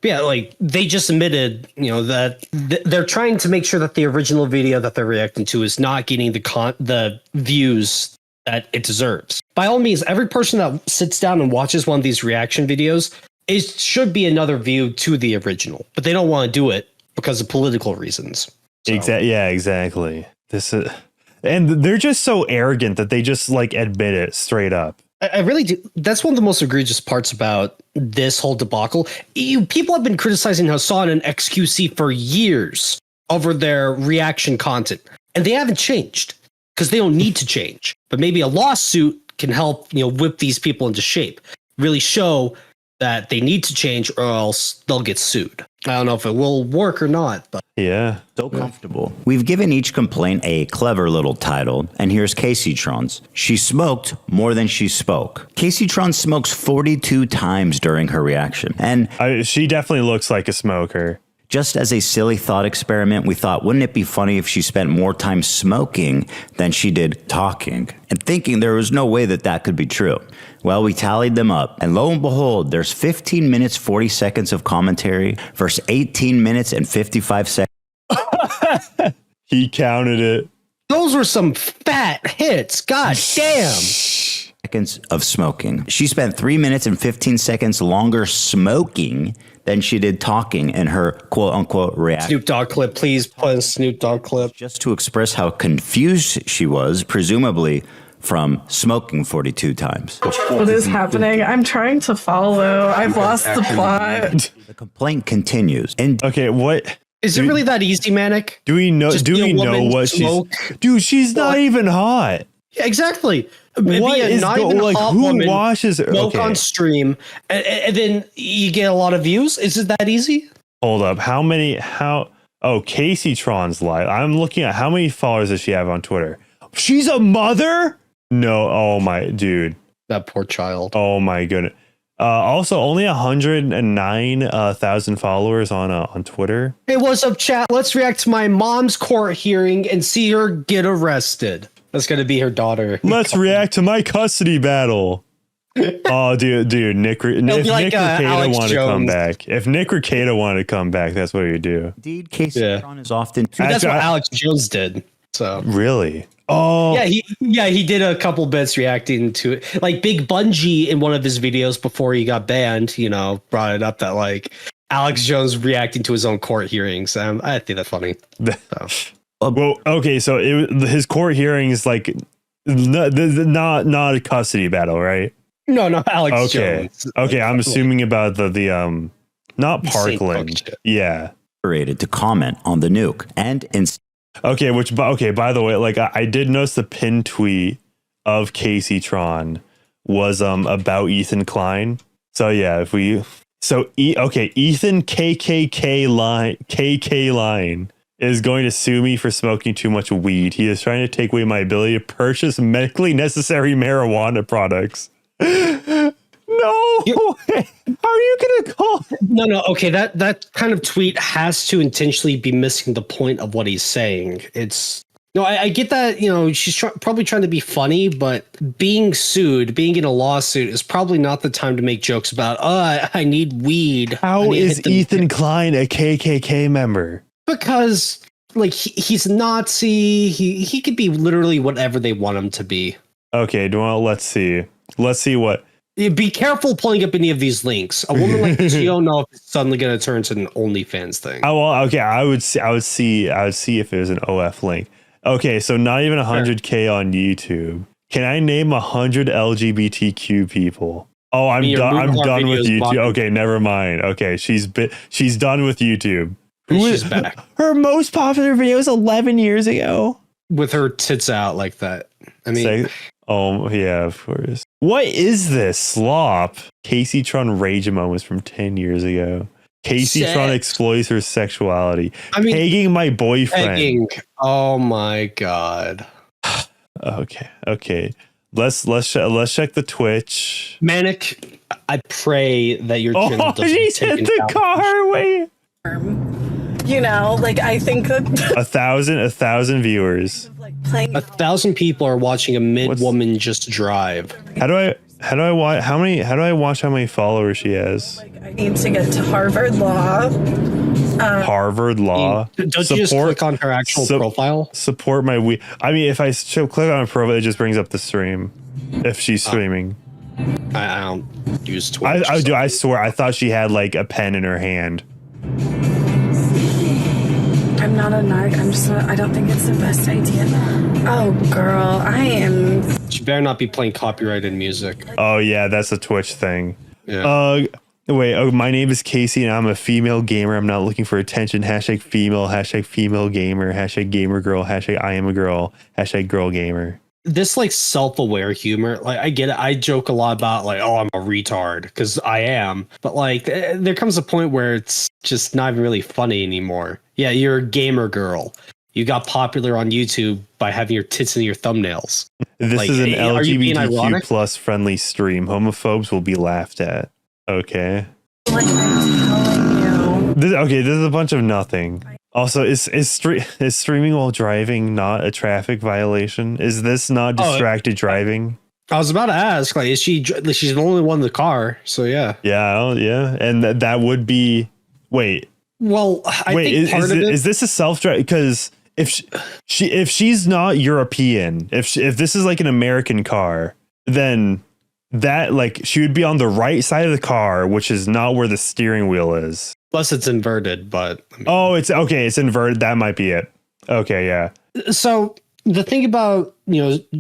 Yeah, like they just admitted, that they're trying to make sure that the original video that they're reacting to is not getting the views that it deserves. By all means, every person that sits down and watches one of these reaction videos, it should be another view to the original, but they don't want to do it because of political reasons. So. Yeah, exactly. And they're just so arrogant that they just like admit it straight up. I really do. That's one of the most egregious parts about this whole debacle. People have been criticizing Hasan and XQC for years over their reaction content, and they haven't changed because they don't need to change. But maybe a lawsuit can help, whip these people into shape, really show that they need to change or else they'll get sued. I don't know if it will work or not, but yeah. So comfortable. We've given each complaint a clever little title, and here's Casey Tron's. She smoked more than she spoke. Casey Tron smokes 42 times during her reaction, and she definitely looks like a smoker. Just as a silly thought experiment, we thought, wouldn't it be funny if she spent more time smoking than she did talking? And thinking there was no way that that could be true. Well, we tallied them up, and lo and behold, there's 15 minutes, 40 seconds of commentary versus 18 minutes and 55 seconds. He counted it. Those were some fat hits. God damn. Seconds of smoking. She spent 3 minutes and 15 seconds longer smoking than she did talking in her quote-unquote reaction. Snoop Dogg clip, please play a Snoop Dogg clip. Just to express how confused she was, presumably from smoking 42 times. What is happening? I'm trying to follow. I've lost the plot. The complaint continues. And okay, what... Is it really that easy, Manic? Do we know what smoke? She's not even hot. Yeah, exactly. What is who washes smoke on stream and then you get a lot of views? Is it that easy? Hold up. Casey Tron's live. I'm looking at how many followers does she have on Twitter? She's a mother? No. Oh my dude. That poor child. Oh my goodness. Also, only 109,000 followers on Twitter. Hey, what's up, chat? Let's react to my mom's court hearing and see her get arrested. That's gonna be her daughter. Let's react to my custody battle. Oh, dude, Nick Rekieta wanted to come back. If Nick Rekieta wanted to come back, that's what you do. Indeed, Casey Tron is often. That's what Alex Jones did. So really. Oh he did a couple bits reacting to it. Like Big Bungie in one of his videos before he got banned, brought it up that like Alex Jones reacting to his own court hearings. I think that's funny. So. Well, okay, so his court hearings like not a custody battle, right? No, Alex Jones. Okay, I'm assuming about the not Parkland. Yeah. To comment on the nuke and Okay, by the way, like I did notice the pinned tweet of Casey Tron was about Ethan Klein. So yeah, Ethan KK line is going to sue me for smoking too much weed. He is trying to take away my ability to purchase medically necessary marijuana products. No, how are you gonna call? No. Okay, that kind of tweet has to intentionally be missing the point of what he's saying. I get that. She's probably trying to be funny, but being sued, being in a lawsuit, is probably not the time to make jokes about. I need weed. How is Ethan Klein a KKK member? Because like he's Nazi. He could be literally whatever they want him to be. Okay, well, let's see. Let's see what. Be careful pulling up any of these links. A woman like this, you don't know if it's suddenly going to turn into an OnlyFans thing. Oh, well, okay. I would see if there's an OF link. Okay, so not even 100K on YouTube. Can I name 100 LGBTQ people? Oh, I'm done with YouTube. Okay, never mind. Okay, she's done with YouTube. She's back. Her most popular video is 11 years ago. With her tits out like that. I mean. Oh, yeah, of course. What is this slop? Casey Tron rage moments from 10 years ago. Casey Tron exploits her sexuality. Pegging my boyfriend. Pegging. Oh my god. Okay. Let's check the Twitch. Manic, I pray that your channel doesn't she hit the car. Wait. I think that 1,000 viewers. 1,000 people are watching a mid-woman just drive. How do I watch how many followers she has? I need to get to Harvard Law. Harvard Law. Don't you just click on her actual profile? Support my if I click on her profile, it just brings up the stream. If she's streaming. I don't use Twitch. I swear, I thought she had like a pen in her hand. I'm not a narc. I don't think it's the best idea. Oh, girl, I am. She better not be playing copyrighted music. Oh, yeah, that's a Twitch thing. Yeah. My name is Casey and I'm a female gamer. I'm not looking for attention. #female, #female gamer, #gamer girl, #I am a girl, #girl gamer. This like self-aware humor, like I get it. I joke a lot about like, oh, I'm a retard because I am, but like there comes a point where it's just not really funny anymore. Yeah, you're a gamer girl. You got popular on YouTube by having your tits in your thumbnails. This is an LGBTQ plus friendly stream. Homophobes will be laughed at. Okay. Like I'm telling you. This is a bunch of nothing. Also, is streaming while driving not a traffic violation? Is this not distracted driving? I was about to ask, like, she's the only one in the car, so yeah. Yeah, and that would be. Wait. Well, I think part of it is this a self-drive? Because if she's not European, if this is like an American car, then that like she would be on the right side of the car, which is not where the steering wheel is. Plus, it's inverted, but it's okay. It's inverted. That might be it. Okay, yeah. So the thing about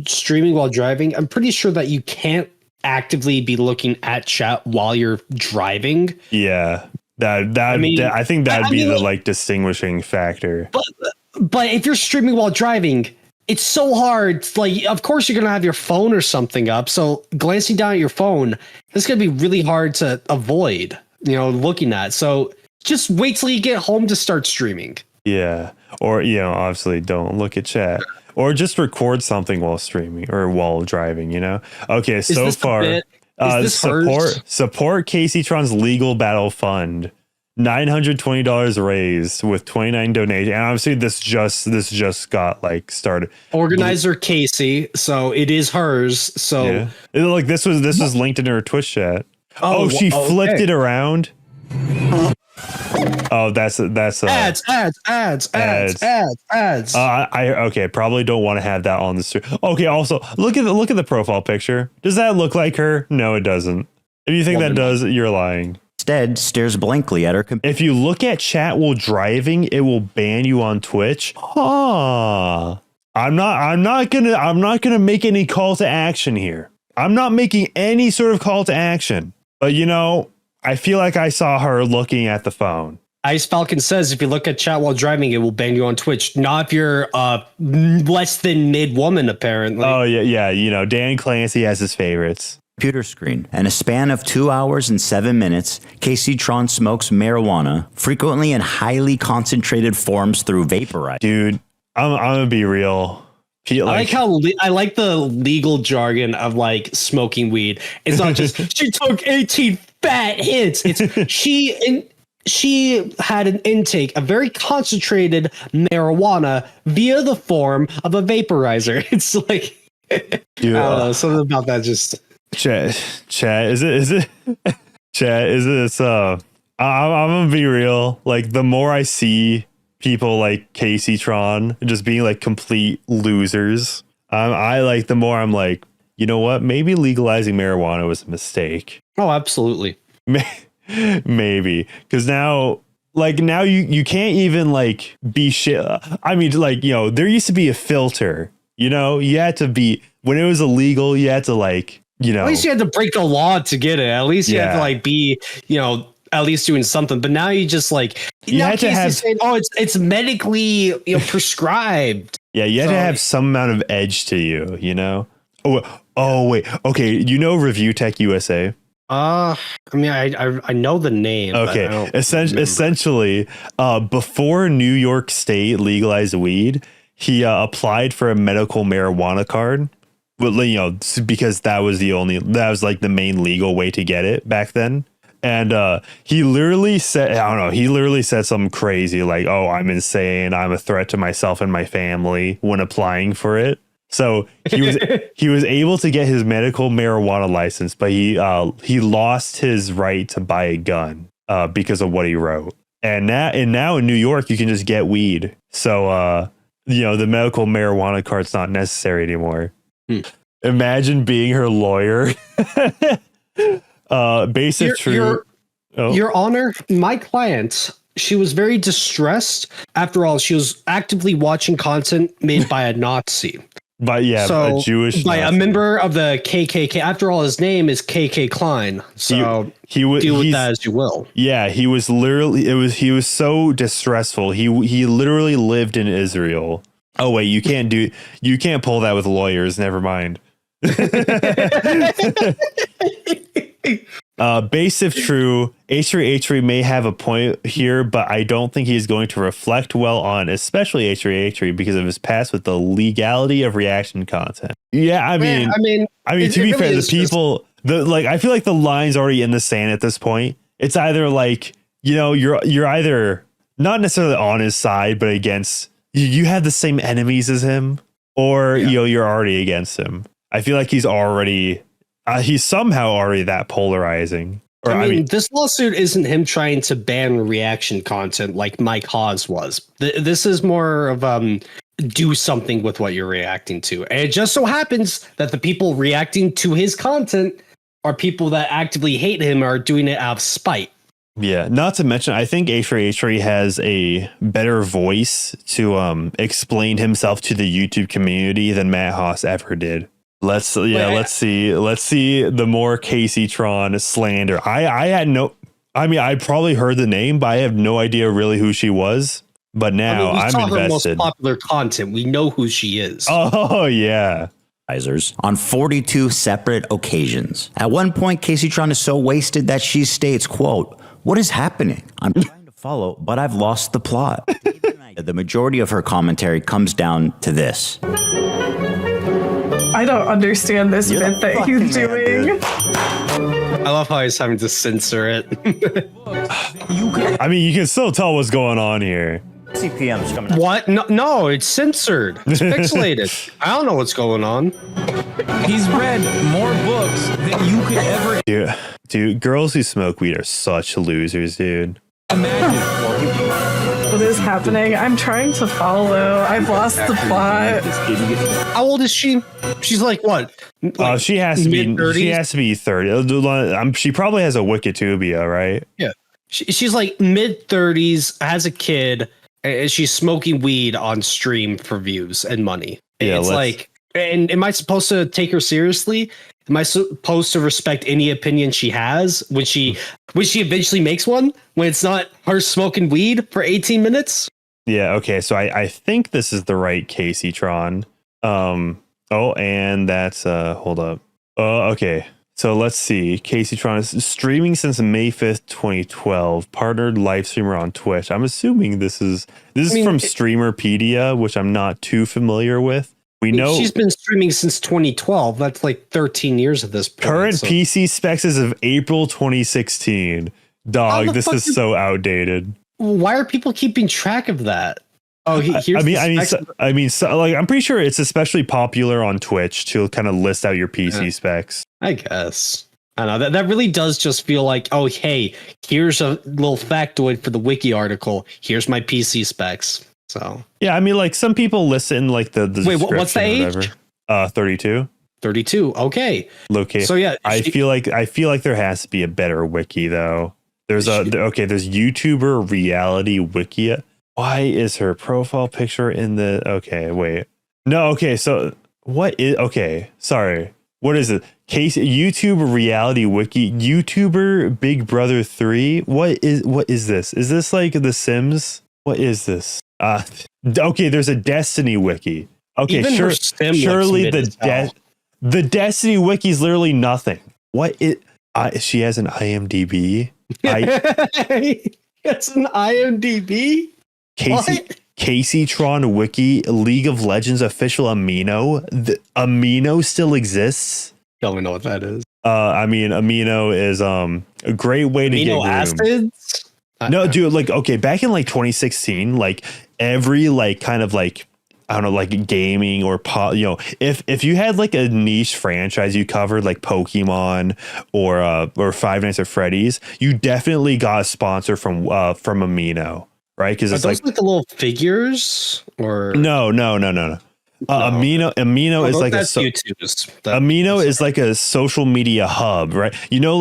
streaming while driving, I'm pretty sure that you can't actively be looking at chat while you're driving. Yeah, I think that'd be the like distinguishing factor. But if you're streaming while driving, it's so hard. Like, of course, you're gonna have your phone or something up. So glancing down at your phone, it's gonna be really hard to avoid. Looking at. So just wait till you get home to start streaming. Yeah. Or, obviously don't look at chat. Or just record something while streaming or while driving, Okay, so far. Is this hers? Support Casey Tron's legal battle fund. $920 raised with 29 donations. And obviously this just got like started. Organizer Casey, so it is hers. So like this was linked in her Twitch chat. Oh, she flipped it around. Oh, that's ads. I probably don't want to have that on the stream. Okay, also look at the profile picture. Does that look like her? No, it doesn't. If you think that does, you're lying. Instead, stares blankly at her computer. If you look at chat while driving, it will ban you on Twitch. I'm not gonna make any call to action here. I'm not making any sort of call to action. But I feel like I saw her looking at the phone. Ice Falcon says if you look at chat while driving, it will ban you on Twitch. Not if you're less than mid woman, apparently. Oh yeah. Dan Clancy has his favorites. Computer screen. In a span of 2 hours and 7 minutes, Casey Tron smokes marijuana, frequently in highly concentrated forms through vaporizer. Dude, I'm gonna be real. I like how I like the legal jargon of like smoking weed. It's not just she took 18 fat hits. It's she had an intake of very concentrated marijuana via the form of a vaporizer. It's like dude, I don't know, something about that just. Chat, is it? Chat, is it? I'm gonna be real. Like the more I see people like Casey Tron just being like complete losers, the more I'm like, you know what? Maybe legalizing marijuana was a mistake. Oh, absolutely. Maybe because now you can't even like be shit. I mean, like there used to be a filter. You had to be when it was illegal. You had to like. At least you had to break the law to get it. At least you had to like be, at least doing something. But now you just like you had to have saying, it's medically prescribed. Yeah, you had to have some amount of edge to you. Oh wait, okay. Review Tech USA. I mean, I know the name. Okay, essentially, before New York State legalized weed, he applied for a medical marijuana card. Well, because that was like the main legal way to get it back then. And he literally said something crazy like, oh, I'm insane. I'm a threat to myself and my family when applying for it. So he was able to get his medical marijuana license, but he lost his right to buy a gun because of what he wrote. And now in New York, you can just get weed. So, the medical marijuana card's not necessary anymore. Imagine being her lawyer. Basic truth. Your Honor, my client, she was very distressed. After all, she was actively watching content made by a Nazi. But a Jewish by Nazi. a member of the KKK. After all, his name is KK Klein. So deal with that as you will. Yeah, he was so distressful. He literally lived in Israel. Oh wait, you can't pull that with lawyers. Never mind. Base if true, H3H3 may have a point here, but I don't think he's going to reflect well on, especially H3H3, because of his past with the legality of reaction content. Yeah, I mean, to be fair, the people, I feel like the line's already in the sand at this point. It's either like, you're either not necessarily on his side, but against. You have the same enemies as him, or you're already against him. I feel like he's somehow already that polarizing. I mean, this lawsuit isn't him trying to ban reaction content like Mike Hawes was. This is more of do something with what you're reacting to. And it just so happens that the people reacting to his content are people that actively hate him or are doing it out of spite. Yeah, not to mention, I think H3H3 has a better voice to explain himself to the YouTube community than Matt Haas ever did. Let's see the more Casey Tron slander. I probably heard the name, but I have no idea really who she was. But now I'm invested. Her most popular content. We know who she is. Oh yeah. On 42 separate occasions. At one point, Casey Tron is so wasted that she states, quote, "What is happening? I'm trying to follow, but I've lost the plot." The majority of her commentary comes down to this. I don't understand this bit that he's doing. I love how he's having to censor it. I mean, you can still tell what's going on here. CPM's coming up. What? No, it's censored. It's pixelated. I don't know what's going on. He's read more books than you could ever Dude, girls who smoke weed are such losers, dude. What is happening? I'm trying to follow. I've lost the plot. How old is she? She's like what? Like She has to mid-30s? be. She has to be 30. She probably has a Wikitubia, right? Yeah. She's like mid-30s, has a kid, and she's smoking weed on stream for views and money. Yeah, It's like, and am I supposed to take her seriously? Am I supposed to respect any opinion she has when she eventually makes one? When it's not her smoking weed for 18 minutes? Yeah. Okay. So I think this is the right Casey Tron. And that's hold up. Okay. So let's see. Casey Tron is streaming since May 5th, 2012. Partnered live streamer on Twitch. I'm assuming this is from Streamerpedia, which I'm not too familiar with. We know she's been streaming since 2012. That's like 13 years at this point. Current PC specs is of April 2016. Dog, this is so outdated. Why are people keeping track of that? Oh, here's I'm pretty sure it's especially popular on Twitch to kind of list out your PC specs. I guess. I don't know. That really does just feel like, oh, hey, here's a little factoid for the wiki article. Here's my PC specs. So yeah, I mean, like some people listen like the wait, what's the age? 32. 32. Okay. Located. So yeah, I feel like there has to be a better wiki though. There's YouTuber reality wiki. Why is her profile picture in the? Okay, wait. No. Okay. So what is? Okay. Sorry. What is it? YouTube reality wiki. YouTuber Big Brother 3. What is this? Is this like The Sims? What is this? Okay, there's a Destiny wiki. Okay, even surely the Destiny wiki is literally nothing. What is? She has an IMDb. It's an IMDb. Casey Tron wiki. League of Legends official amino. The amino still exists. Don't even know what that is. I mean, amino is a great way to get amino acids. No, dude, like, okay, back in like 2016, like every like kind of like, I don't know, like gaming or if you had like a niche franchise you covered like Pokemon or Five Nights at Freddy's, you definitely got a sponsor from Amino, right? Because it's like the little figures or no. Amino is like Amino is like a social media hub, right? You know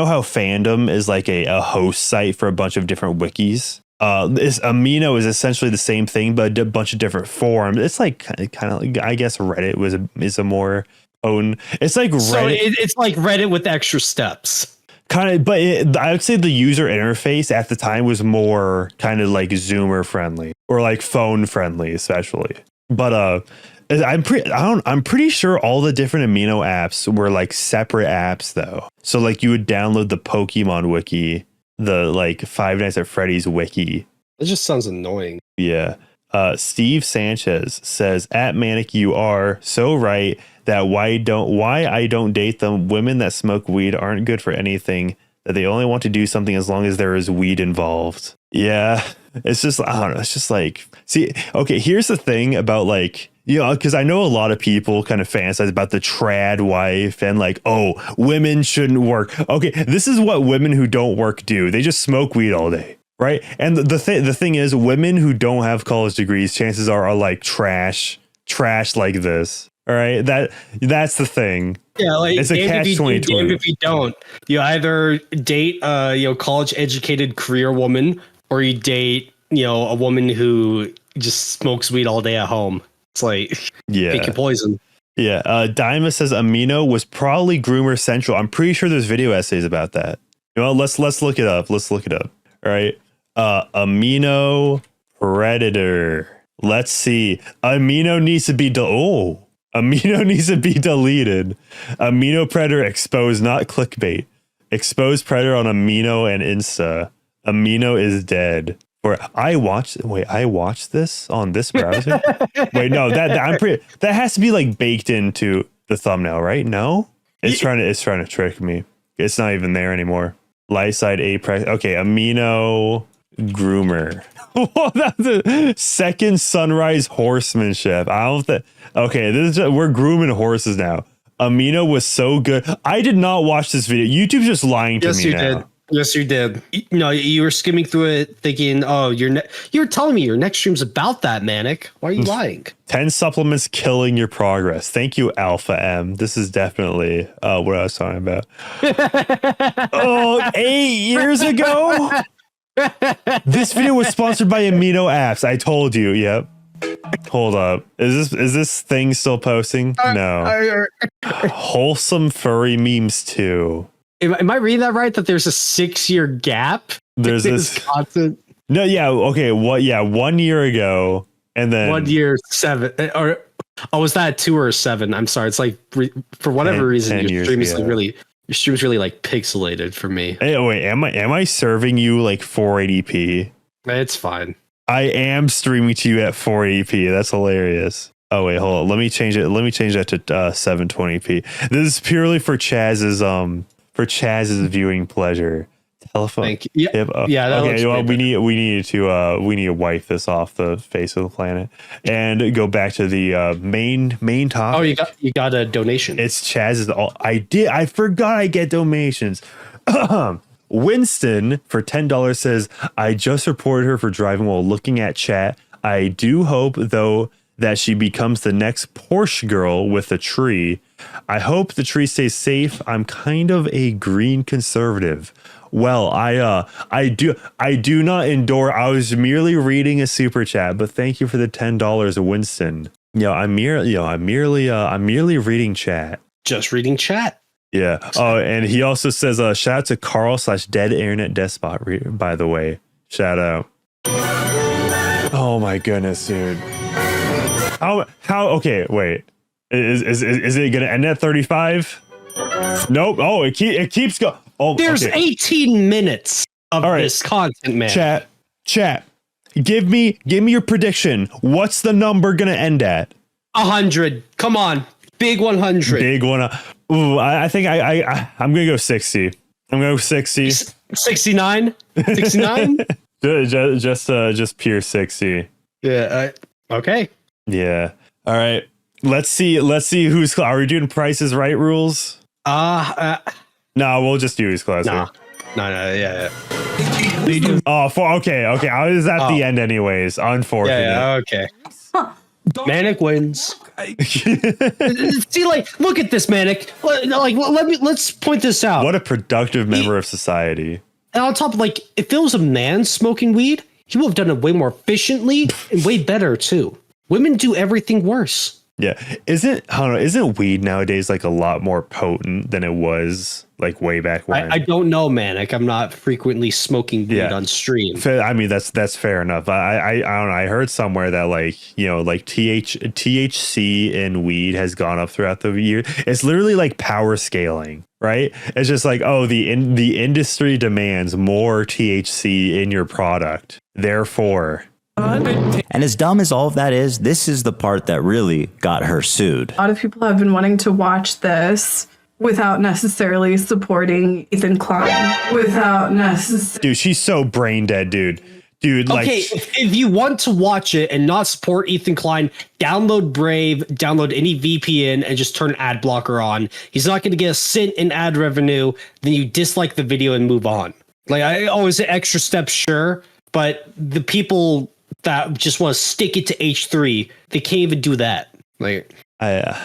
how Fandom is like a host site for a bunch of different wikis. Amino is essentially the same thing, but a bunch of different forums. It's like kind of like, I guess Reddit is a more own. It's like Reddit. So it's like Reddit with extra steps. Kind of, but I would say the user interface at the time was more kind of like Zoomer friendly or like phone friendly, especially. But I'm pretty sure all the different Amino apps were like separate apps though. So like you would download the Pokemon wiki, the like Five Nights at Freddy's wiki. It just sounds annoying. Yeah. Steve Sanchez says, at Manic, you are so right that why I don't date them. Women that smoke weed aren't good for anything, that they only want to do something as long as there is weed involved. Yeah. It's just, I don't know. It's just like, see, okay, here's the thing about like, because I know a lot of people kind of fantasize about the trad wife and like, oh, women shouldn't work. Okay, this is what women who don't work do. They just smoke weed all day, right? And the thing is, women who don't have college degrees, chances are like trash like this. All right, that's the thing. Yeah, like it's a catch-22. If you don't, you either date college educated career woman, or you date a woman who just smokes weed all day at home. It's like pick your poison. Yeah. Dyma says Amino was probably Groomer Central. I'm pretty sure there's video essays about that. Let's look it up. All right. Amino Predator. Let's see. Amino needs to be deleted. Amino Predator exposed, not clickbait. Exposed Predator on Amino and Insta. Amino is dead. Or I watched this on this browser. Wait, no, that has to be like baked into the thumbnail, right? No, it's trying to trick me. It's not even there anymore. Lyside Apex. Okay, Amino Groomer. That's a second Sunrise Horsemanship. I don't think. Okay, we're grooming horses now. Amino was so good. I did not watch this video. YouTube's just lying to me now. Yes, you did. Yes, you did. No, you were skimming through it thinking, oh, you were telling me your next stream's about that, Manic. Why are you lying? 10 supplements killing your progress. Thank you, Alpha M. This is definitely what I was talking about. 8 years ago? This video was sponsored by Amino Apps. I told you. Yep. Hold up. Is this thing still posting? No. Wholesome furry memes too. Am I reading that right? That there's a 6-year gap? There's this content. No, yeah, okay. What? Yeah, 1 year ago, and then 1 year 7 or was that 2 or 7? I'm sorry. It's like for whatever reason your stream is really like pixelated for me. Hey, wait, am I serving you like 480p? It's fine. I am streaming to you at 480p. That's hilarious. Oh wait, hold on. Let me change it. Let me change that to 720p. This is purely for Chaz's viewing pleasure. Telephone. Thank you. Yeah, okay. Well, we need to wipe this off the face of the planet and go back to the main topic. Oh, you got a donation. It's Chaz's. I forgot I get donations. Winston for $10 says, I just reported her for driving while looking at chat. I do hope though that she becomes the next Porsche girl with a tree. I hope the tree stays safe. I'm kind of a green conservative. Well, I do not endorse. I was merely reading a super chat, but thank you for the $10, Winston. I'm merely reading chat. Just reading chat. Yeah. Oh, and he also says, shout out to Carl/Dead Internet Despot, by the way. Shout out. Oh my goodness, dude. How okay, wait. Is it gonna end at 35? Nope. Oh, it keeps going. Oh, there's 18 minutes of this content, man. Chat. Give me your prediction. What's the number gonna end at? 100. Come on. Big 100. Big one. Ooh, I think I'm gonna go 60. I'm gonna go 60. 69? 69? just pure 60. Yeah. Okay. Yeah. All right. Let's see who's. Are we doing Prices Right rules? No, we'll just do who's closer. No. Yeah. Okay. I was at the end anyways. Unfortunate. Yeah. Okay. Manic wins. See, like, look at this, Manic. Let's point this out. What a productive member of society. And on top of, like, if it was a man smoking weed, he would have done it way more efficiently and way better too. Women do everything worse. Yeah. Isn't weed nowadays like a lot more potent than it was like way back when? I don't know, Manic. I'm not frequently smoking weed on stream. I mean, that's fair enough. I don't know. I heard somewhere that like THC in weed has gone up throughout the year. It's literally like power scaling, right? It's just like, oh, the industry demands more THC in your product. Therefore. And as dumb as all of that is, this is the part that really got her sued. A lot of people have been wanting to watch this without necessarily supporting Ethan Klein. Dude, she's so brain dead, dude. Dude, okay, if you want to watch it and not support Ethan Klein, download Brave, download any VPN, and just turn ad blocker on. He's not going to get a cent in ad revenue. Then you dislike the video and move on. Like, I always say extra steps, sure, but the people that just want to stick it to H3, they can't even do that. Like, I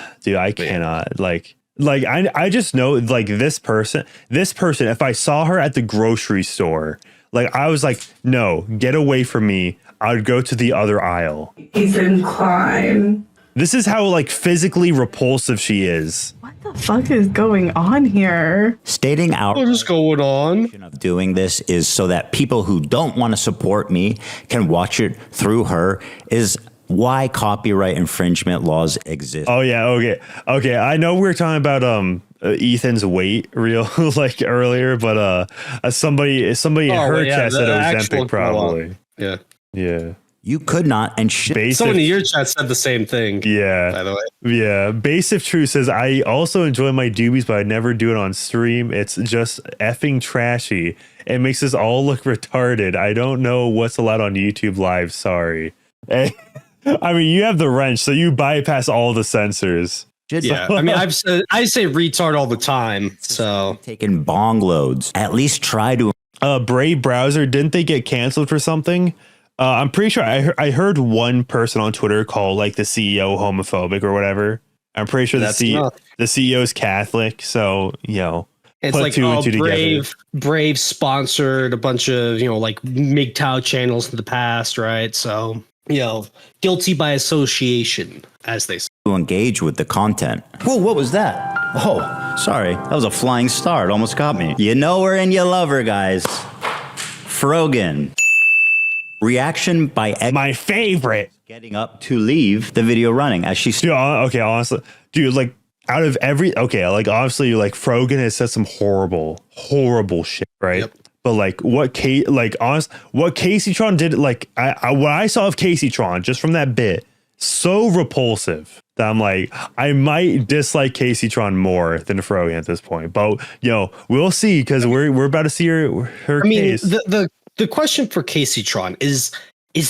cannot. Like I just know, like, this person, if I saw her at the grocery store, like, I was like, no, get away from me. I would go to the other aisle. Ethan Klein. This is how, like, physically repulsive she is. What the fuck is going on here? Stating what is going on? Of doing this is so that people who don't want to support me can watch it through her is why copyright infringement laws exist. Oh yeah, okay. I know we were talking about Ethan's weight real like earlier, but somebody in her chat said Ozempic probably. Yeah. You could not and should. Someone in your chat said the same thing. Yeah. By the way. Yeah. Base of Truth says, I also enjoy my Idubbbz, but I never do it on stream. It's just effing trashy. It makes us all look retarded. I don't know what's allowed on YouTube Live. Sorry. I mean, you have the wrench, so you bypass all the censors. Yeah, I mean, I say retard all the time. So taking bong loads. At least try to. Brave Browser, didn't they get canceled for something? I'm pretty sure I heard one person on Twitter call like the CEO homophobic or whatever. I'm pretty sure the CEO is Catholic, so it's like Brave sponsored a bunch of like MGTOW channels in the past, right? So guilty by association, as they say. To engage with the content. Whoa, what was that? Oh, sorry, that was a flying star. It almost got me. You know her and you love her, guys. Frogan. Reaction by my favorite. Getting up to leave the video running as she. Okay, honestly, dude, like out of obviously, like Frogan has said some horrible shit, right? Yep. But like what Casey Tron did, like what I saw of Casey Tron just from that bit, so repulsive that I'm like, I might dislike Casey Tron more than Frogan at this point. But we'll see, because we're about to see her case. The question for Casey Tron is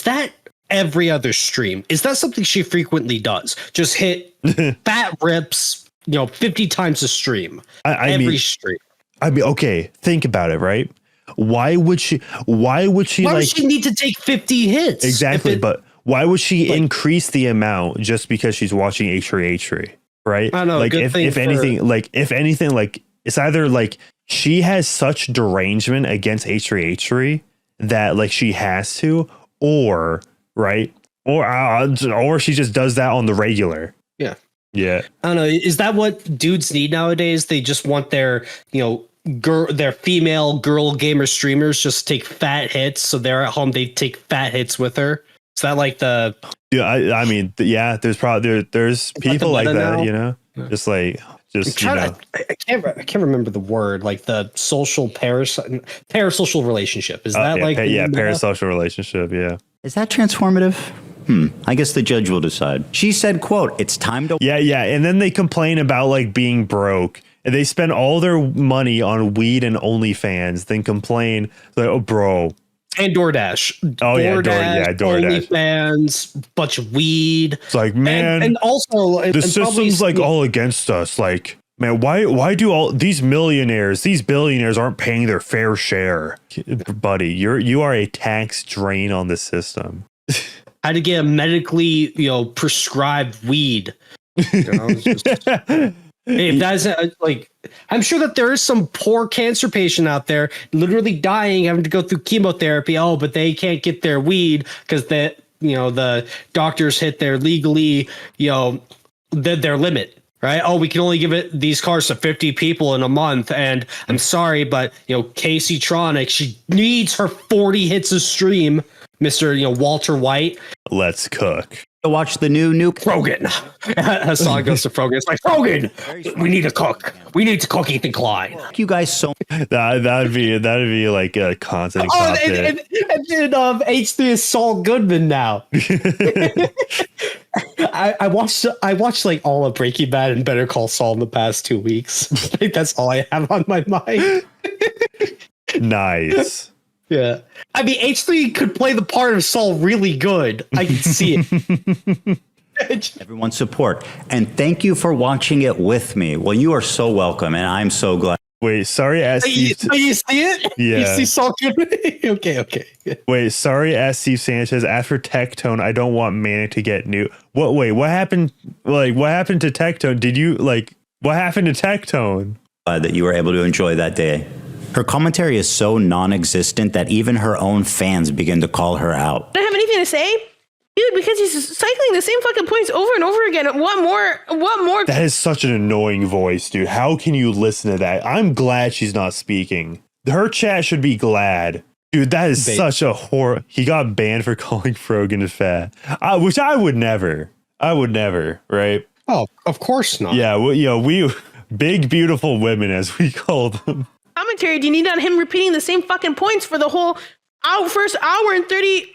that every other stream? Is that something she frequently does? Just hit fat rips, 50 times a stream. Every stream. I mean, okay, think about it, right? Why would she would she need to take 50 hits? Exactly, but why would she increase the amount just because she's watching H3H3, right? I don't know. Like if anything, it's either like she has such derangement against H3H3 that like she has to, or she just does that on the regular. Yeah. I don't know. Is that what dudes need nowadays? They just want their their female girl gamer streamers just take fat hits, so they're at home, they take fat hits with her. Is that like the? Yeah, I mean, yeah. There's probably there's people like that, I can't remember the word, like the social parasocial relationship. Is that parasocial relationship? Yeah. Is that transformative? I guess the judge will decide. She said, quote, "It's time to." Yeah. And then they complain about like being broke, and they spend all their money on weed and OnlyFans, then complain like, "Oh, bro." And DoorDash. DoorDash. OnlyFans, bunch of weed. It's like, man, and also the system's like all against us. Like, man, why do all these billionaires aren't paying their fair share? Buddy, you are a tax drain on the system. How to get a medically, prescribed weed. If that's like, I'm sure that there is some poor cancer patient out there literally dying, having to go through chemotherapy. Oh, but they can't get their weed because the doctors hit their legally, their limit, right? Oh, we can only give these cars to 50 people in a month. And I'm sorry, but Casey Tronic, she needs her 40 hits a stream, Mr. Walter White. Let's cook. Watch the new Frogan. Hasan goes to Frogan. It's like, Frogan, we need to cook. We need to cook Ethan Klein. You guys so that'd be like a content. And H3 is Saul Goodman now. I watched like all of Breaking Bad and Better Call Saul in the past 2 weeks. I think that's all I have on my mind. Nice. Yeah. I mean, H3 could play the part of Saul really good. I can see it. Everyone's support. And thank you for watching it with me. Well, you are so welcome, and I'm so glad. Wait, sorry, you see it? Yeah. You see Saul Goodman? Okay. Wait, sorry, asked Steve Sanchez. After Tectone, I don't want Manic to get new. What happened? Like, what happened to Tectone? What happened to Tectone? Glad that you were able to enjoy that day. Her commentary is so non-existent that even her own fans begin to call her out. I don't have anything to say, dude, because he's cycling the same fucking points over and over again. What more? That is such an annoying voice, dude. How can you listen to that? I'm glad she's not speaking. Her chat should be glad. Dude, that is such a horror. He got banned for calling Frogan fat, which I would never, right? Oh, of course not. Yeah, well, we big, beautiful women, as we call them. Commentary, do you need on him repeating the same fucking points for the whole first hour and 30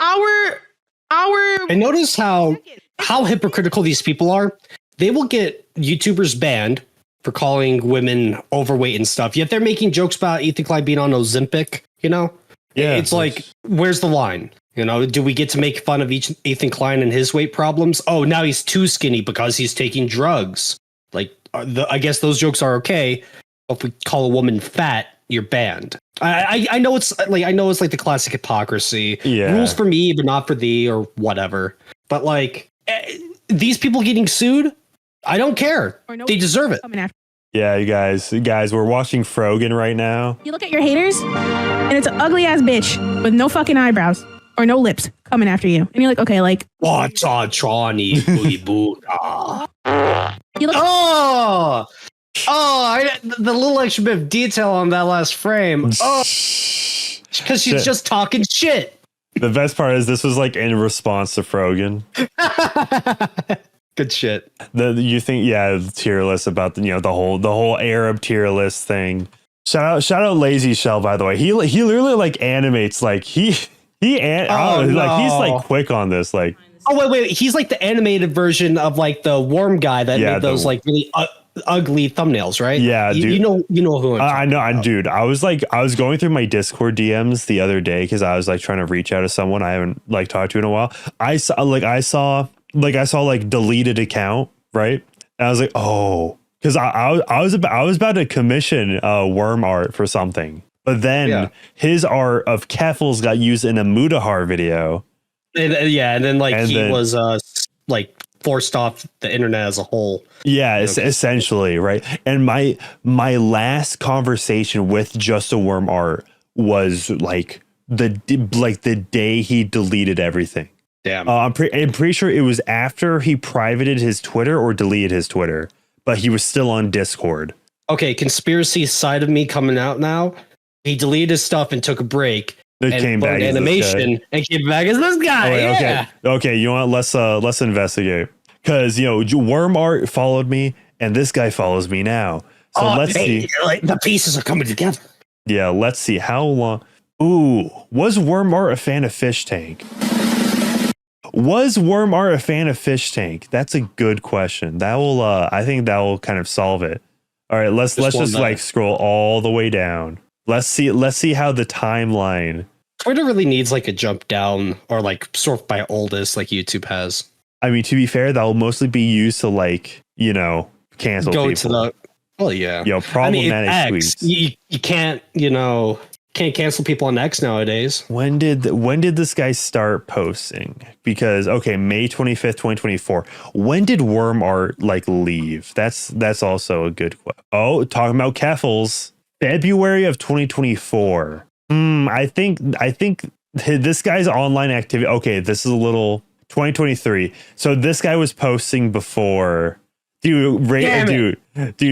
I notice how hypocritical these people are. They will get YouTubers banned for calling women overweight and stuff. Yet they're making jokes about Ethan Klein being on Ozempic, you know? Yeah. It's like, where's the line? You know, do we get to make fun of Ethan Klein and his weight problems? Oh, now he's too skinny because he's taking drugs. Like, I guess those jokes are okay. If we call a woman fat, you're banned. I know it's like the classic hypocrisy. Yeah. Rules for me, but not for thee, or whatever. But like, these people getting sued, I don't care. They deserve it. Yeah, you guys, we're watching Frogan right now. You look at your haters, and it's an ugly ass bitch with no fucking eyebrows or no lips coming after you, and you're like, okay, like what's on Tronny? The little extra bit of detail on that last frame. Oh, because she's just talking shit. The best part is this was like in response to Frogan. Good shit. You think, tier list about the whole Arab tier list thing. Shout out Lazy Shell, by the way. He literally like animates like he's like quick on this. Like, oh wait, he's like the animated version of like the worm guy that made those like really ugly thumbnails, right? Yeah, dude. You know who I know, dude. I was going through my Discord DMs the other day because I was like trying to reach out to someone I haven't like talked to in a while. I saw deleted account, right? And I was like, oh, because I was about to commission worm art for something, but then his art of Keffels got used in a Mudahar video, and then was like forced off the internet as a whole. Yeah, essentially, right? And my last conversation with Just a Worm art was like the day he deleted everything. Damn. I'm pretty sure it was after he privated his Twitter or deleted his Twitter, but he was still on Discord. Okay, conspiracy side of me coming out now. He deleted his stuff and took a break. It came back as animation and came back as this guy. Oh, wait, yeah. Okay. You know what? Let's investigate, because Worm art followed me and this guy follows me now. So let's see. Like, the pieces are coming together. Yeah, let's see how long. Ooh, was Worm art a fan of Fish Tank? Was Worm art a fan of Fish Tank? That's a good question. That will I think that will kind of solve it. All right, let's just like scroll all the way down. Let's see how the timeline. Twitter really needs like a jump down or like sort by oldest like YouTube has. I mean, to be fair, that will mostly be used to like, cancel people. Problematic tweets. You can't, can't cancel people on X nowadays. When did this guy start posting? Because May 25th, 2024. When did Worm art like leave? That's also a good question. Oh, talking about Keffels. February of 2024. I think this guy's online activity. Okay, this is a little 2023. So this guy was posting before. Dude,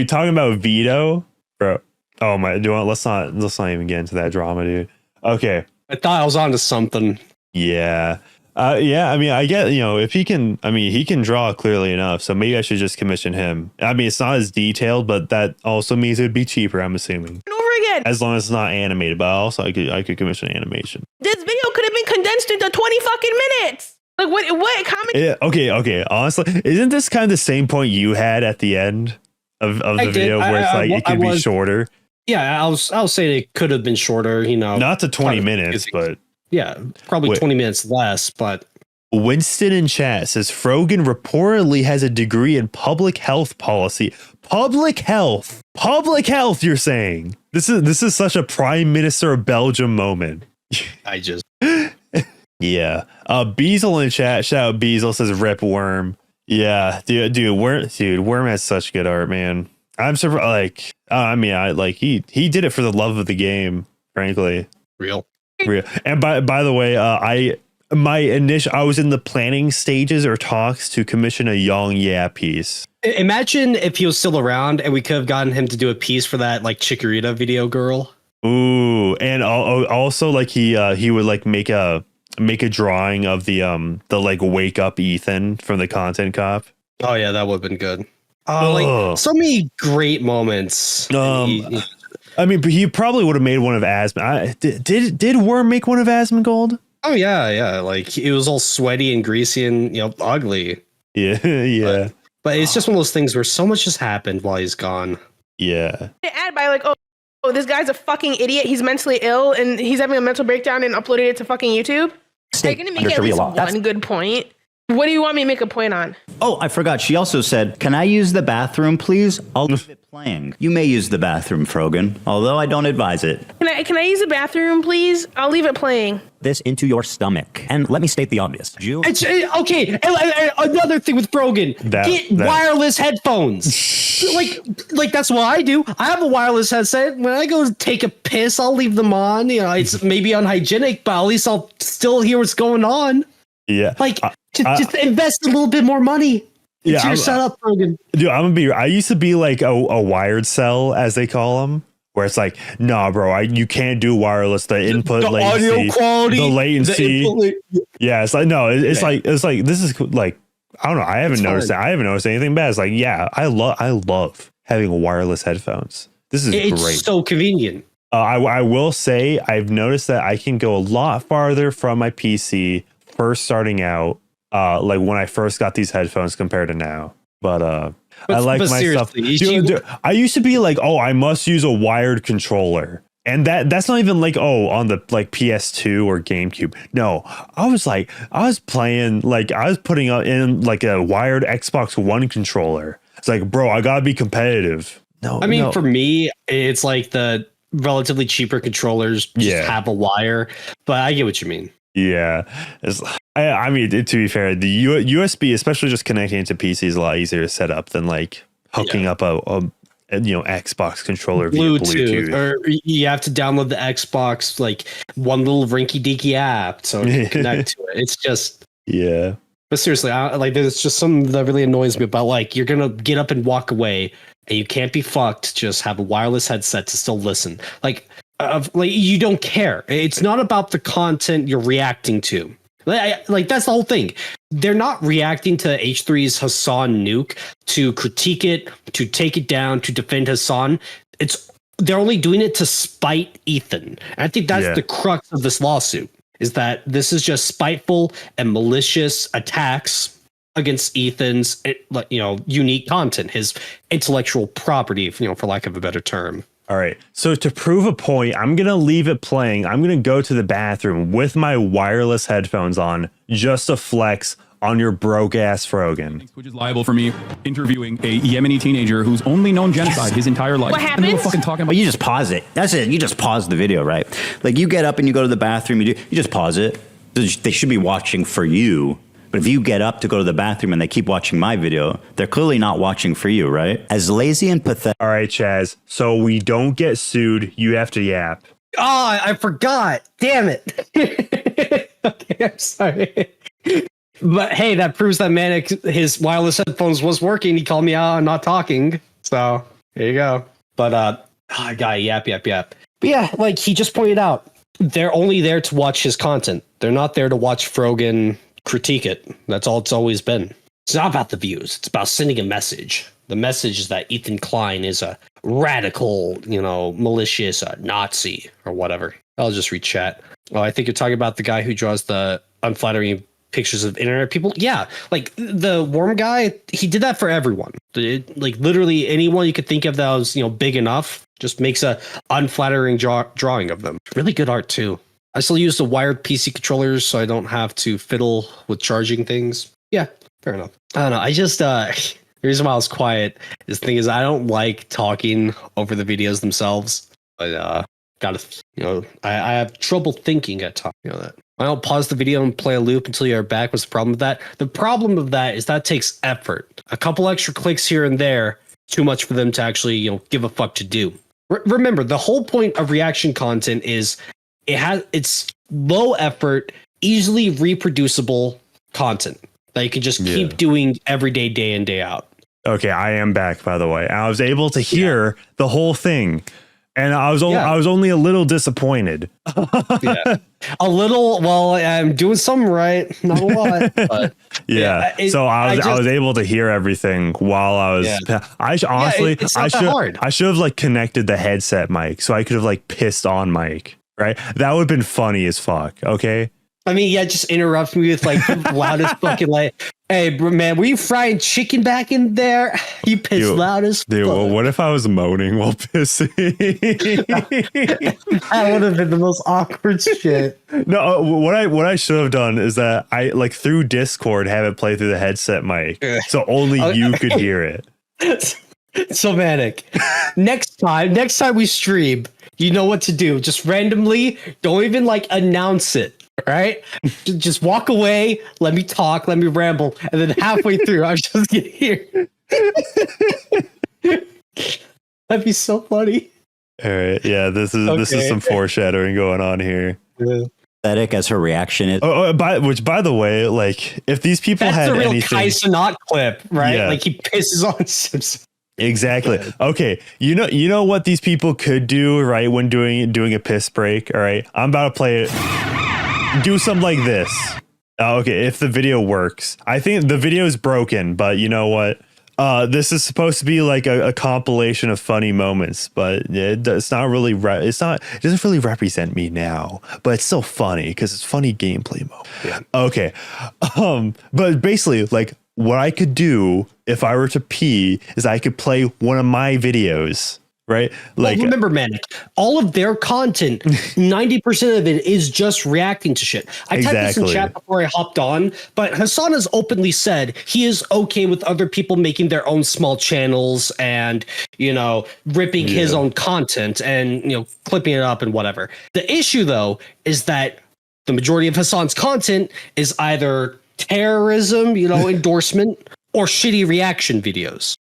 talking about Vito, bro. Oh my, let's not even get into that drama, dude. Okay. I thought I was onto something. Yeah. I mean, I get, if he can draw clearly enough, so maybe I should just commission him. I mean, it's not as detailed, but that also means it would be cheaper, I'm assuming. Over again. As long as it's not animated, but also I could commission animation. This video could have been condensed into 20 fucking minutes. Like what comment? Yeah, okay. Honestly, isn't this kind of the same point you had at the end of the video where it's like it could be shorter? Yeah, I'll say it could have been shorter, Not to 20 minutes, but yeah, probably 20 minutes less, but Winston in chat says Frogan reportedly has a degree in public health policy. Public health, you're saying? This is such a Prime Minister of Belgium moment. Yeah. Beazle in chat, shout out Beazle, says rip Worm. Yeah, dude, Worm has such good art, man. I'm surprised. He did it for the love of the game, frankly. Real. And by the way, I was in the planning stages or talks to commission a Yang Yeah piece. Imagine if he was still around and we could have gotten him to do a piece for that like Chikorita video girl. Ooh, and also like he would like make a drawing of the like wake up Ethan from the content cop. Oh yeah, that would have been good. Like so many great moments. I mean, but he probably would have made one of Asmon. Did Worm make one of Asmongold? Oh yeah. Like it was all sweaty and greasy and ugly. Yeah. But it's just one of those things where so much has happened while he's gone. Yeah. Add by like, oh, this guy's a fucking idiot. He's mentally ill and he's having a mental breakdown and uploaded it to fucking YouTube. Are you gonna make at least one good point? What do you want me to make a point on? Oh, I forgot. She also said, "Can I use the bathroom, please? I'll leave it playing." You may use the bathroom, Frogan, although I don't advise it. Can I use the bathroom, please? I'll leave it playing. This into your stomach. And let me state the obvious. Okay, another thing with Frogan. Get wireless headphones. like that's what I do. I have a wireless headset. When I go take a piss, I'll leave them on. It's maybe unhygienic, but at least I'll still hear what's going on. Yeah. Just invest a little bit more money into your setup, Frogan. Dude, I used to be like a wired cell, as they call them, where it's like, nah, bro, you can't do wireless. The input latency, audio quality, the latency. Yeah, it's like it's like this is like I don't know. I haven't noticed that. I haven't noticed anything bad. It's like I love having wireless headphones. This is great. It's so convenient. I will say I've noticed that I can go a lot farther from my PC first starting out. Like when I first got these headphones compared to now, but I like my stuff. Dude, I used to be like, oh, I must use a wired controller, and that's not even like on the like PS2 or GameCube. No, I was playing I was putting in like a wired Xbox One controller. It's like, bro, I gotta be competitive. I mean, for me, it's like the relatively cheaper controllers just have a wire, but I get what you mean. Yeah, I mean, to be fair, the USB, especially just connecting it to PC, is a lot easier to set up than like hooking up a Xbox controller via Bluetooth. Or you have to download the Xbox like one little rinky-dinky app so you can connect to it. It's just But seriously, there's just something that really annoys me about like you're gonna get up and walk away and you can't be fucked. Just have a wireless headset to still listen. Like you don't care. It's not about the content you're reacting to. Like that's the whole thing. They're not reacting to H3's Hasan nuke to critique it, to take it down, to defend Hasan. They're only doing it to spite Ethan. And I think that's the crux of this lawsuit, is that this is just spiteful and malicious attacks against Ethan's unique content, his intellectual property, for lack of a better term. All right. So to prove a point, I'm going to leave it playing. I'm going to go to the bathroom with my wireless headphones on just to flex on your broke ass Frogan. Which is liable for me interviewing a Yemeni teenager who's only known genocide his entire life. What happened? Well, you just pause it. That's it. You just pause the video, right? Like you get up and you go to the bathroom. You just pause it. They should be watching for you. But if you get up to go to the bathroom and they keep watching my video, they're clearly not watching for you, right? As lazy and pathetic. All right, Chaz. So we don't get sued. You have to yap. Oh, I forgot. Damn it. Okay, I'm sorry. But hey, that proves that Manic, his wireless headphones was working. He called me out on not talking. So there you go. But I got yap. But yeah, like he just pointed out, they're only there to watch his content. They're not there to watch Frogan critique it. That's all it's always been. It's not about the views. It's about sending a message. The message is that Ethan Klein is a radical, malicious Nazi or whatever. I'll just read chat. Oh, I think you're talking about the guy who draws the unflattering pictures of internet people. Yeah, like the worm guy, he did that for everyone. Like literally anyone you could think of that was, big enough, just makes a unflattering drawing of them. Really good art too. I still use the wired PC controllers so I don't have to fiddle with charging things. Yeah, fair enough. I don't know. I just, the reason why I was quiet is the thing is I don't like talking over the videos themselves. But, I have trouble thinking at times. That. I don't pause the video and play a loop until you're back. What's the problem with that? The problem of that is that takes effort. A couple extra clicks here and there, too much for them to actually, give a fuck to do. Remember, the whole point of reaction content is it's low effort, easily reproducible content that you can just keep doing every day in, day out. Okay, I am back, by the way. I was able to hear the whole thing, and I was only a little disappointed. A little. Well, I'm doing something right, not a lot. But so I was able to hear everything while I was. I should have like connected the headset mic so I could have like pissed on Mike. Right, that would have been funny as fuck. Okay, I mean, yeah, just interrupt me with like the loudest fucking like, hey, man, were you frying chicken back in there? You pissed loud as fuck. Dude, well, what if I was moaning while pissing? That would have been the most awkward shit. No, what I should have done is that I like through Discord have it play through the headset mic, so only you could hear it. So Manic, next time we stream, you know what to do. Just randomly, don't even like announce it. Right? Just walk away, let me talk, let me ramble, and then halfway through, I'm just gonna hear. That'd be so funny. All right, yeah, this is some foreshadowing going on here. Pathetic as her reaction is. By the way, like if these people That's had the real anything, Hasan clip, right? Yeah. Like he pisses on Simpson. Exactly. Okay. You know what these people could do, right? When doing a piss break. All right. I'm about to play it. Do something like this. Okay. If the video works, I think the video is broken, but you know what? This is supposed to be like a compilation of funny moments, but it's not really. It doesn't really represent me now, but it's still funny because it's funny gameplay mode. Yeah. Okay. But basically, like what I could do if I were to pee is I could play one of my videos. Right. Like, well, remember, Manic, all of their content, 90% of it is just reacting to shit. I typed this in chat before I hopped on, but Hasan has openly said he is okay with other people making their own small channels and, you know, ripping his own content and, you know, clipping it up and whatever. The issue, though, is that the majority of Hasan's content is either terrorism, you know, endorsement or shitty reaction videos.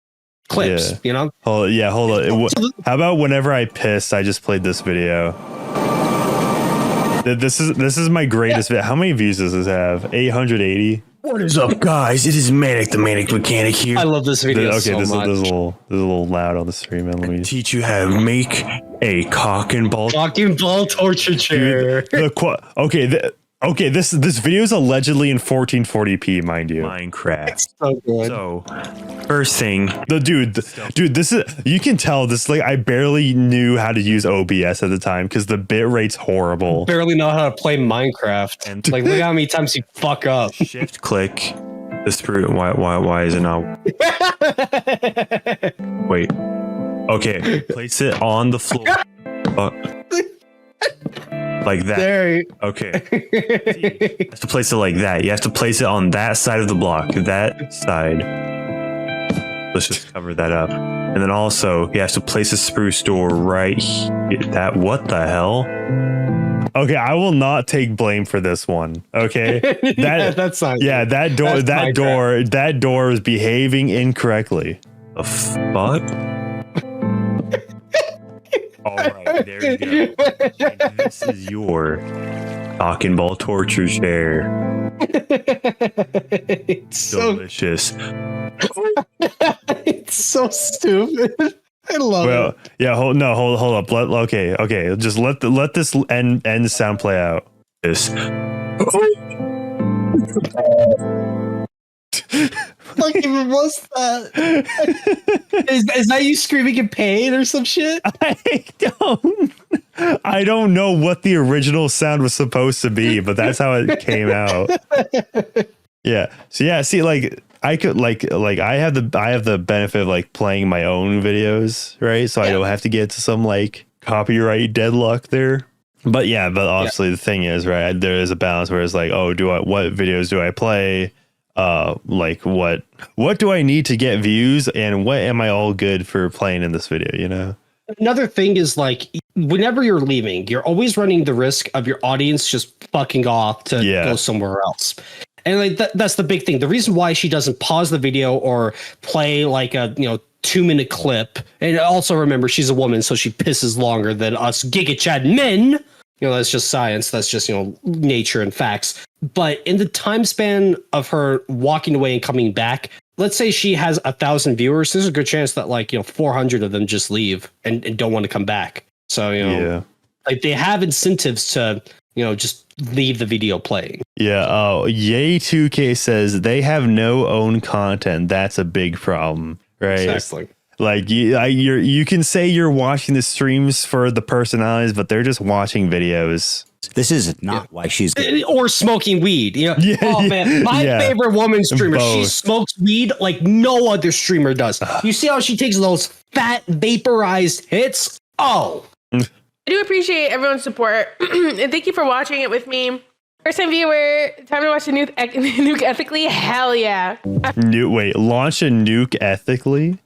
Clips, you know? Hold on. How about whenever I piss, I just played this video. This is my greatest video. How many views does this have? 880. What is up, guys? It is Manic, the Manic Mechanic here. I love this video so much. This is a little loud on the stream. Let me teach you how to make a cock and ball torture chair. Okay, this video is allegedly in 1440p, mind you. Minecraft. It's so good. So, first thing, dude, this is, you can tell this, like, I barely knew how to use OBS at the time because the bit rate's horrible. Barely know how to play Minecraft. And like, look how many times you fuck up. Shift click the sprue. Why is it not? Wait. Okay, place it on the floor. Like that. Okay. You have to place it like that. You have to place it on that side of the block. That side. Let's just cover that up. And then also, you have to place a spruce door right here. What the hell? Okay, I will not take blame for this one. Okay. That's not. Yeah, that door is behaving incorrectly. The fuck? All right, there you go. And this is your cock and ball torture chair. It's delicious. It's so stupid. I love it. Yeah. Hold up. Okay. Just let this end sound play out. This. Like, even what's that? Is that you screaming in pain or some shit? I don't know what the original sound was supposed to be, but that's how it came out. Yeah. So yeah, see, like I could like I have the benefit of like playing my own videos, right? So I don't have to get to some like copyright deadlock there. But obviously the thing is, right, there is a balance where it's like, oh, what videos do I play? Like what do I need to get views, and what am I all good for playing in this video, you know? Another thing is, like, whenever you're leaving, you're always running the risk of your audience just fucking off to go somewhere else. And like that's the big thing. The reason why she doesn't pause the video or play like a 2-minute clip, and also remember she's a woman, so she pisses longer than us Giga Chad men. That's just science. That's just, nature and facts. But in the time span of her walking away and coming back, let's say she has 1,000 viewers. There's a good chance that 400 of them just leave and don't want to come back. So, like they have incentives to, just leave the video playing. Yeah. Oh, Yay2K says they have no own content. That's a big problem, right? Exactly. Like you can say you're watching the streams for the personalities, but they're just watching videos. views. This is not why she's or smoking weed. You know? Man, my yeah. favorite woman streamer. She Both. smokes weed like no other streamer does. You see how she takes those fat vaporized hits? Oh. I do appreciate everyone's support. And thank you for watching it with me. First time viewer, time to watch the nuke ethically? Hell yeah. Launch a nuke ethically?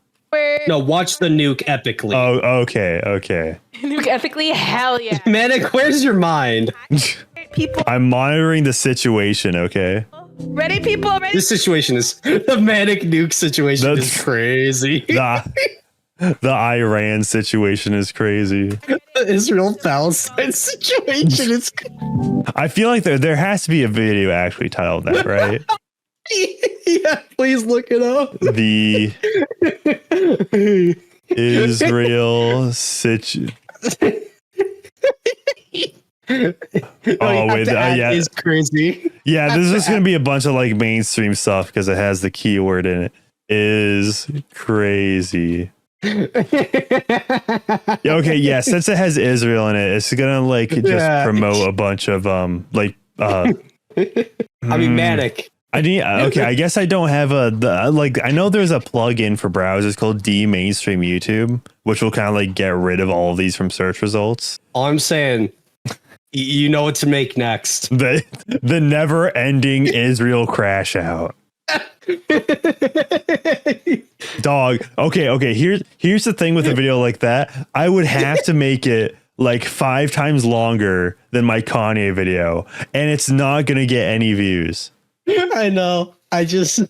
No, watch the nuke epically. Oh, okay. Nuke ethically? Hell yeah. Manic, where's your mind? People. I'm monitoring the situation, okay? Ready, people? Ready? This situation is the Manic nuke situation is crazy. The Iran situation is crazy. The Israel-Palestine situation is. I feel like there has to be a video actually titled that, right? Yeah, please look it up. The Israel situation. Yeah, is crazy. Yeah, this is gonna be a bunch of like mainstream stuff because it has the keyword in it. Is crazy. Okay, yeah, since it has Israel in it, it's gonna like just promote a bunch of Manic. I guess I don't have I know there's a plugin for browsers called Mainstream YouTube, which will kind of like get rid of all of these from search results. All I'm saying, you know what to make next. The never ending Israel crash out. Dog. Okay. Here's the thing with a video like that. I would have to make it like 5 times longer than my Kanye video, and it's not gonna get any views. I know. I'm just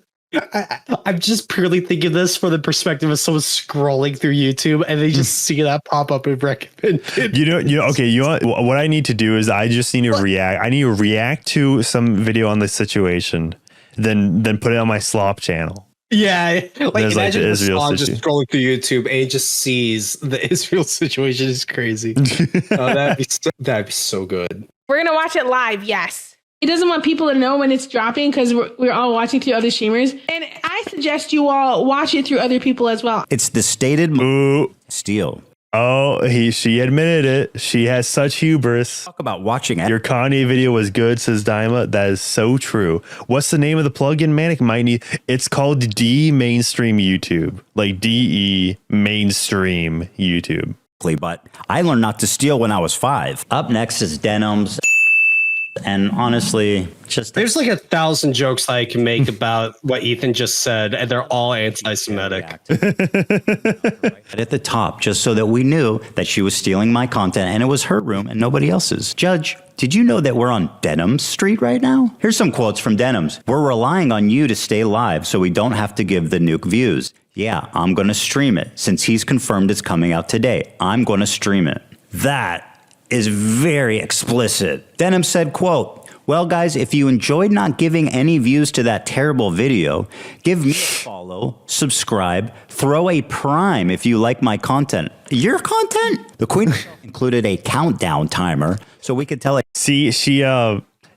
purely thinking this from the perspective of someone scrolling through YouTube and they just see that pop up and recommended. You know what I need to do is I just need to react. I need to react to some video on this situation, then put it on my slop channel. Yeah, like imagine the Israel just scrolling through YouTube and he just sees the Israel situation is crazy. That'd be so good. We're gonna watch it live. Yes. He doesn't want people to know when it's dropping because we're all watching through other streamers. And I suggest you all watch it through other people as well. It's the stated steal. Oh, she admitted it. She has such hubris. Talk about watching it. Your Kanye video was good, says Daima. That is so true. What's the name of the plugin, Manic? It's called Mainstream YouTube. Like DE Mainstream YouTube. But I learned not to steal when I was 5. Up next is Idubbbz. And honestly, there's like 1,000 jokes I can make about what Ethan just said, and they're all anti-Semitic. At the top, just so that we knew that she was stealing my content and it was her room and nobody else's. Judge, did you know that we're on Idubbbz Street right now? Here's some quotes from Idubbbz. We're relying on you to stay live so we don't have to give the nuke views. Yeah, I'm going to stream it. Since he's confirmed it's coming out today, I'm going to stream it. That is very explicit. Idubbbz said, quote, well, guys, if you enjoyed not giving any views to that terrible video, give me a follow, subscribe, throw a prime if you like my content. Your content? The queen included a countdown timer so we could tell it. See,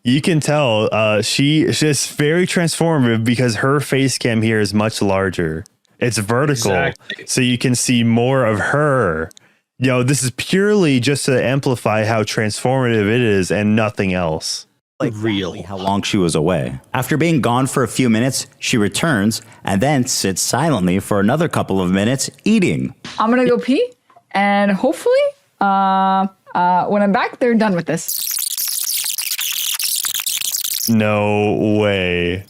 you can tell she's just very transformative because her face cam here is much larger. It's vertical, so you can see more of her. This is purely just to amplify how transformative it is and nothing else. Like really how long she was away. After being gone for a few minutes, she returns and then sits silently for another couple of minutes eating. I'm going to go pee and hopefully when I'm back, they're done with this. No way.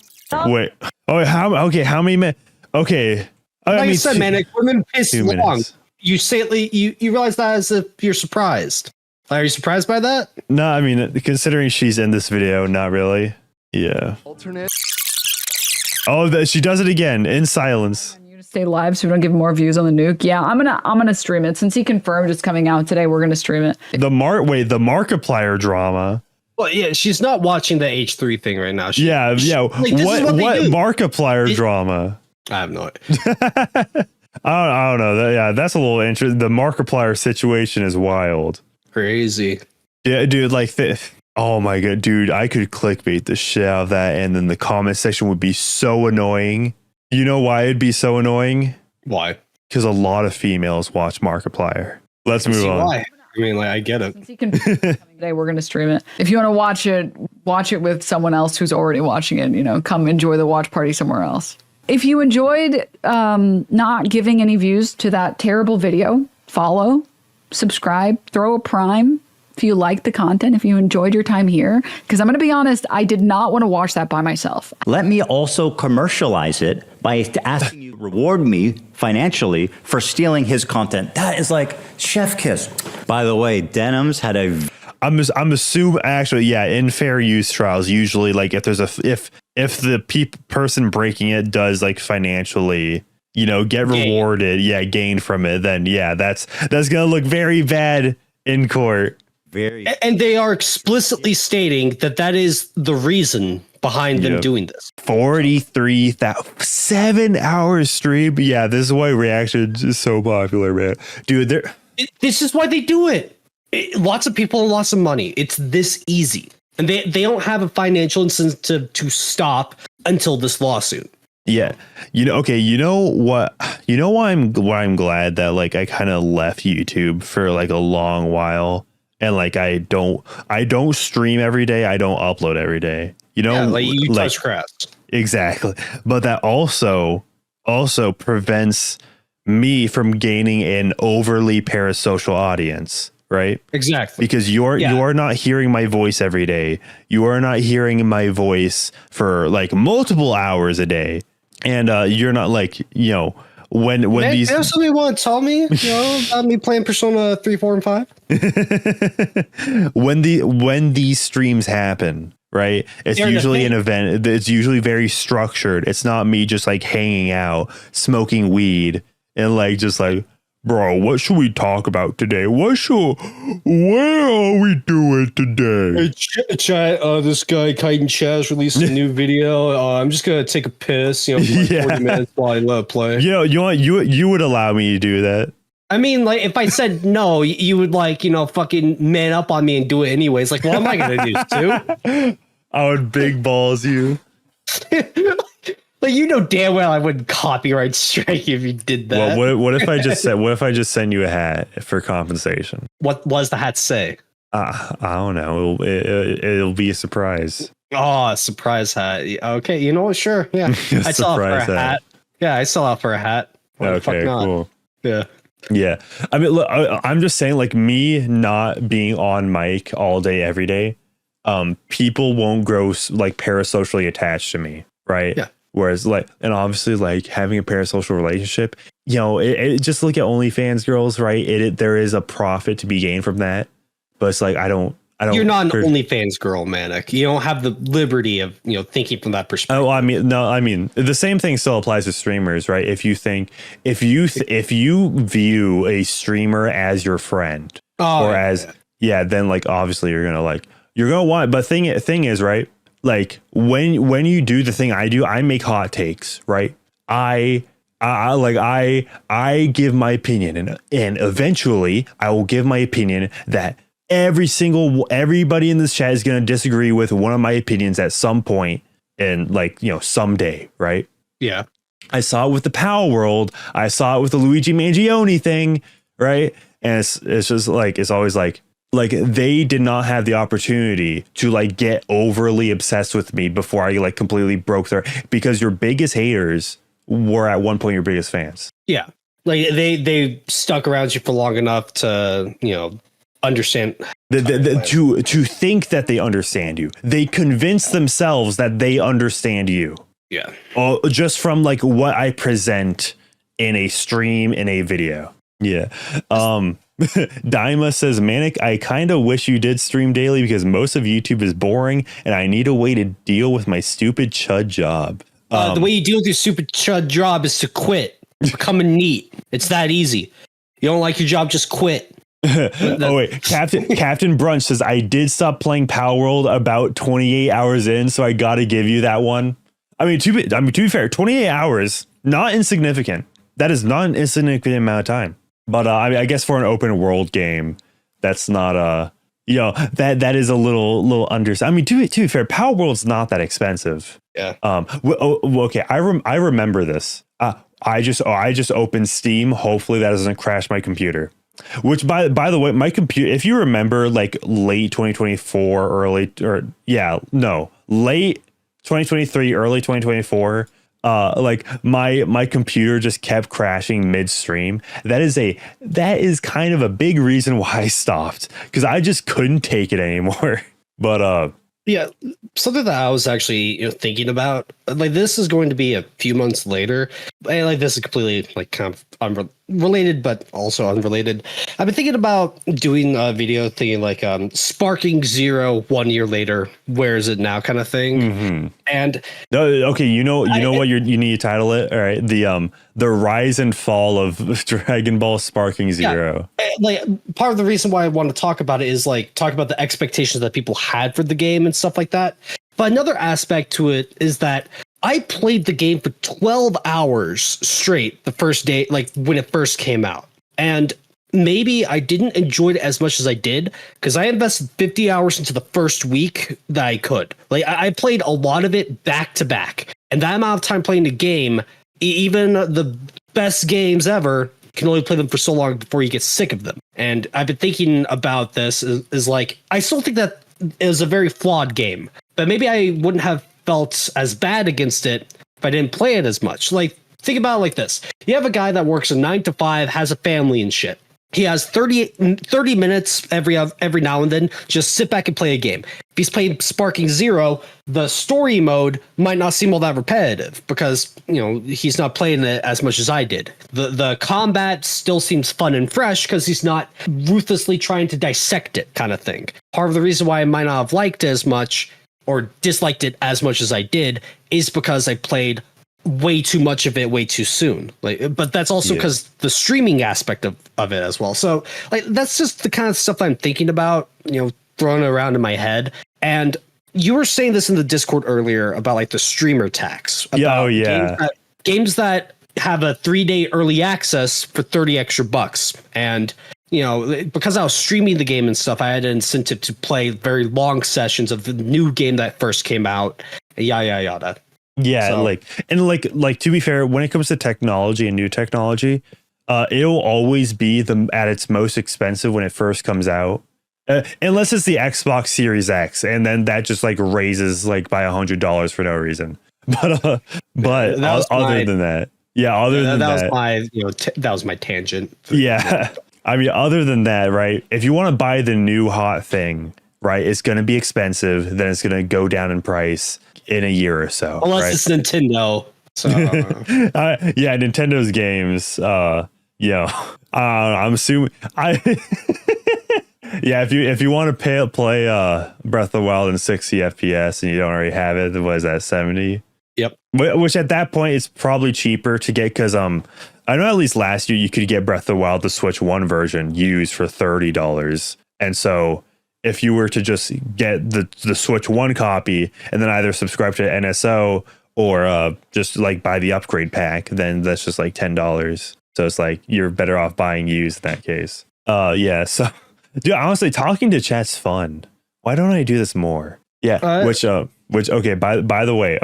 Wait. Oh, how many minutes? Okay. Like I said, Manic, women piss long. You say it, you realize that as if you're surprised. Are you surprised by that? No, I mean, considering she's in this video, not really. Yeah. Alternate. Oh, she does it again in silence. You to stay live so we don't give more views on the nuke. Yeah, I'm gonna stream it since he confirmed it's coming out today. We're gonna stream it. The Markiplier drama. Well, yeah, she's not watching the H3 thing right now. Yeah. Like, what Markiplier drama? I have no idea. I don't know. That's a little interesting. The Markiplier situation is wild. Crazy. Yeah, dude, oh my god, dude, I could clickbait the shit out of that and then the comment section would be so annoying. You know why it'd be so annoying? Why? Because a lot of females watch Markiplier. Let's move on. Why? I mean, like, I get it. Since he can today, we're going to stream it. If you want to watch it with someone else who's already watching it, you know, come enjoy the watch party somewhere else. If you enjoyed not giving any views to that terrible video, follow, subscribe, throw a prime. If you like the content, if you enjoyed your time here, because I'm going to be honest, I did not want to watch that by myself. Let me also commercialize it by asking you to reward me financially for stealing his content. That is like chef kiss. By the way, Denim's had a... I'm assuming actually, yeah, in fair use trials, usually like if there's if the person breaking it does like financially, you know, get rewarded, gain from it, then that's gonna look very bad in court. And they are explicitly stating that is the reason behind them doing this. 7 hours stream. Yeah, this is why reaction is so popular, man. Dude, this is why they do it. Lots of people and lots of money. It's this easy. And they don't have a financial incentive to stop until this lawsuit. Yeah. You know why I'm glad that like I kind of left YouTube for like a long while. And like I don't stream every day. I don't upload every day. You know, like you touch grass. Exactly. But that also prevents me from gaining an overly parasocial audience, right? Exactly. Because you are not hearing my voice every day. You are not hearing my voice for like multiple hours a day. And you're not like, you know, when these somebody want to tell me, you know, about me playing Persona 3, 4, and 5? when these streams happen, right? It's usually an event. It's usually very structured. It's not me just like hanging out, smoking weed, and like just like, bro, what should we talk about today? What are we doing today? Hey, chat, this guy Kite Chaz released a new video. I'm just gonna take a piss, you know, for like 40 minutes while I let it play. You know, you would allow me to do that. I mean, like, if I said no, you would, like, you know, fucking man up on me and do it anyways. Like, what am I gonna do, too? I would big balls you. Like, you know damn well I wouldn't copyright strike if you did that. Well, what if I just said? What if I just send you a hat for compensation? What does the hat say? I don't know. It'll be a surprise. Oh, a surprise hat. Okay, you know what? Sure, yeah. I sell out for a hat. Yeah, I sell out for a hat. Okay, cool. Yeah. Yeah. I mean, look, I'm just saying, like, me not being on mic all day, every day, people won't grow like parasocially attached to me, right? Yeah. Whereas, like, and obviously, like, having a parasocial relationship, you know, it just look at OnlyFans girls, right? There is a profit to be gained from that, but it's like I don't. You're not an OnlyFans girl, Manic. You don't have the liberty of, you know, thinking from that perspective. Oh, I mean, the same thing still applies to streamers, right? If you view a streamer as your friend, then like obviously you're gonna want. But thing is, right? Like when you do the thing I do, I make hot takes, right? I give my opinion, and eventually I will give my opinion that everybody in this chat is going to disagree with one of my opinions at some point, and like, you know, someday, right? Yeah. I saw it with the Power World. I saw it with the Luigi Mangione thing, right? And it's just like, it's always like they did not have the opportunity to like get overly obsessed with me before I like completely broke their, because your biggest haters were at one point your biggest fans. Yeah. Like they stuck around you for long enough to, you know, understand to think that they understand you. They convince themselves that they understand you. Yeah. Just from like what I present in a stream, in a video. Yeah. Daima says, Manic, I kind of wish you did stream daily because most of YouTube is boring and I need a way to deal with my stupid chud job. The way you deal with your stupid chud job is to quit. Become a neat. It's that easy. You don't like your job, just quit. Oh wait, Captain Brunch says, I did stop playing Power World about 28 hours in, so I gotta give you that one. I mean, to be fair, 28 hours, not insignificant. That is not an insignificant amount of time. But I mean, I guess for an open world game, that's not you know, that is a little under. I mean, to be fair, Power World's not that expensive. Yeah. Okay. I remember this. I just opened Steam. Hopefully that doesn't crash my computer. Which by the way, my computer, if you remember like late 2024, late 2023, early 2024, like my computer just kept crashing midstream. That is kind of a big reason why I stopped, because I just couldn't take it anymore. But yeah, something that I was actually thinking about, like, this is going to be a few months later. And, like, this is completely like kind of unrelated, but also unrelated. I've been thinking about doing a video thinking like Sparking Zero 1 year later, where is it now kind of thing. Mm-hmm. And okay, you know what you need to title it. All right, the rise and fall of Dragon Ball Sparking Zero. Yeah, like, part of the reason why I want to talk about it is like talk about the expectations that people had for the game and stuff like that. But another aspect to it is that I played the game for 12 hours straight the first day, like when it first came out. And maybe I didn't enjoy it as much as I did because I invested 50 hours into the first week that I could. Like, I played a lot of it back to back. And that amount of time playing the game, even the best games ever, can only play them for so long before you get sick of them. And I've been thinking about this is like, I still think that it was a very flawed game, but maybe I wouldn't have felt as bad against it if I didn't play it as much. Like, think about it like this. You have a guy that works a 9 to 5, has a family and shit. He has 30 minutes every now and then, just sit back and play a game. If he's playing Sparking Zero, the story mode might not seem all that repetitive because, he's not playing it as much as I did. The combat still seems fun and fresh because he's not ruthlessly trying to dissect it kind of thing. Part of the reason why I might not have liked it as much or disliked it as much as I did is because I played way too much of it way too soon. Like, but that's also because the streaming aspect of it as well. So like, that's just the kind of stuff I'm thinking about, throwing it around in my head. And you were saying this in the Discord earlier about like the streamer tax. About games that have a 3-day early access for 30 extra bucks. And because I was streaming the game and stuff, I had an incentive to play very long sessions of the new game that first came out. Yada. Yeah, so, like to be fair, when it comes to technology and new technology, it'll always be at its most expensive when it first comes out, unless it's the Xbox Series X, and then that just like raises like by $100 for no reason. But other than that, that was my tangent. Yeah. I mean, other than that, right, if you want to buy the new hot thing, right, it's going to be expensive. Then it's going to go down in price in a year or so. Unless it's Nintendo. So. Yeah, Nintendo's games. I'm assuming. Yeah, if you want to play Breath of the Wild in 60 FPS and you don't already have it, what is that, 70? Yep. Which at that point it's probably cheaper to get because I know at least last year you could get Breath of the Wild, the Switch 1 version, used for $30. And so if you were to just get the Switch 1 copy and then either subscribe to NSO or just like buy the upgrade pack, then that's just like $10. So it's like you're better off buying used in that case. So dude, honestly, talking to chat's fun. Why don't I do this more? Yeah. Which okay, by the way,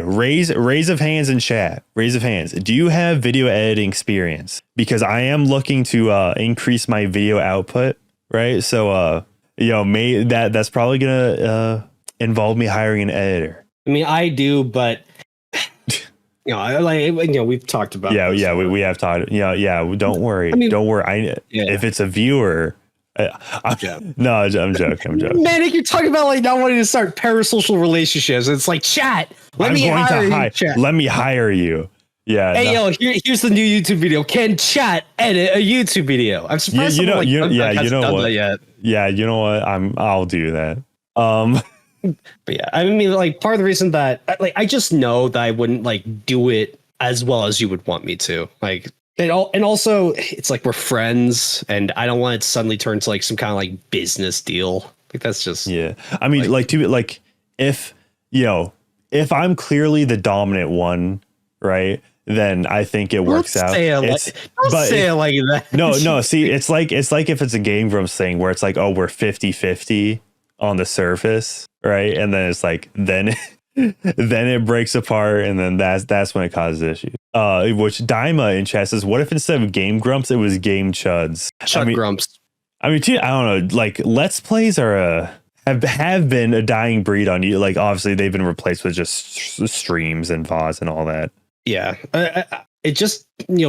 raise of hands in chat. Raise of hands. Do you have video editing experience? Because I am looking to increase my video output, right? So that's probably gonna involve me hiring an editor. I mean, I do, but we've talked about this. We have talked. Don't worry. Don't worry. If it's a viewer. I'm joking. Manic, you're talking about like not wanting to start parasocial relationships. It's like, chat. Let me hire you. Yeah. Hey, here's the new YouTube video. Can chat edit a YouTube video? I'm surprised. You know what? Yeah, you know what? I'll do that. But yeah, I mean, like part of the reason that I just know that I wouldn't like do it as well as you would want me to. Like. And also, it's like we're friends, and I don't want it to suddenly turn to like some kind of like business deal. Like that's just I mean, if I'm clearly the dominant one, right? Then I think it works out. Say it like that. No. See, it's like if it's a Game Grumps thing where it's like, oh, we're 50-50 on the surface, right? And then it's like then then it breaks apart, and then that's when it causes issues. Which Daima in chat says, what if instead of Game Grumps, it was Game Chuds? Grumps. I mean, I don't know. Like, Let's Plays are have been a dying breed on you. Like, obviously, they've been replaced with just streams and VODs and all that. Yeah, it just,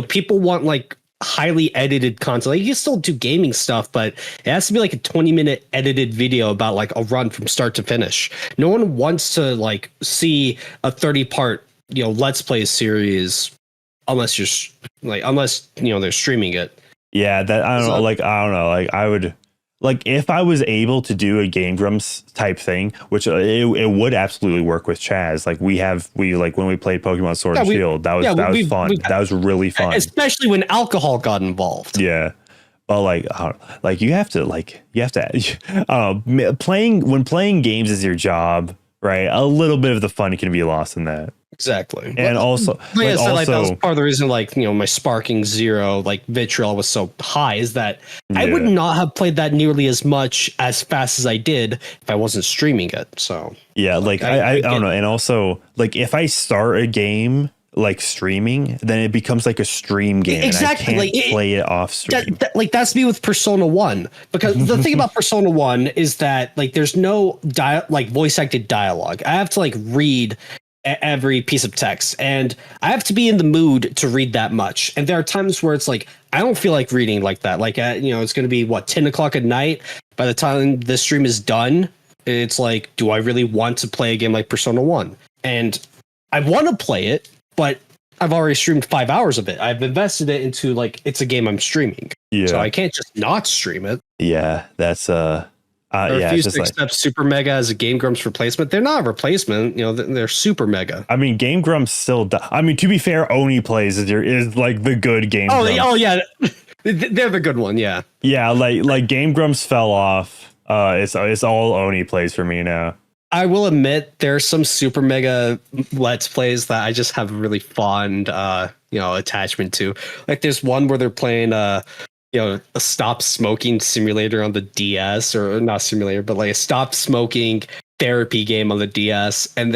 people want like highly edited content. Like, you can still do gaming stuff, but it has to be like a 20-minute edited video about like a run from start to finish. No one wants to like see a 30-part Let's Play series unless they're streaming it. Yeah, that I don't know. Like, I don't know. Like, I would, like, if I was able to do a Game Grumps type thing, which it would absolutely work with Chaz. Like, we like when we played Pokemon Sword and Shield, that was fun. That was really fun, especially when alcohol got involved. Yeah, but like you have to playing games is your job, right? A little bit of the fun can be lost in that. Exactly. And also, that was part of the reason, like, my Sparking Zero, like, vitriol was so high, is that I would not have played that nearly as much as fast as I did if I wasn't streaming it. So, yeah, like, I don't know. And also, like, if I start a game, like, streaming, then it becomes like a stream game. Exactly. And I can't play it off stream. That's me with Persona 1. Because the thing about Persona 1 is that, like, there's no voice acted dialogue. I have to, like, read every piece of text, and I have to be in the mood to read that much. And there are times where it's like, I don't feel like reading like that. Like, it's going to be 10 o'clock at night. By the time the stream is done, it's like, do I really want to play a game like Persona 1? And I want to play it, but I've already streamed 5 hours of it. I've invested it into, like, it's a game I'm streaming. Yeah. So I can't just not stream it. Yeah, that's I refuse to accept Super Mega as a Game Grumps replacement. They're not a replacement, they're Super Mega. I mean, Game Grumps still. I mean, to be fair, Oni Plays is like the good Game Grumps. Yeah, they're the good one. Yeah, yeah. Like Game Grumps fell off. It's all Oni Plays for me now. I will admit there's some Super Mega Let's Plays that I just have a really fond, attachment to. Like, there's one where they're playing a stop smoking simulator on the DS, or not simulator, but like a stop smoking therapy game on the DS. And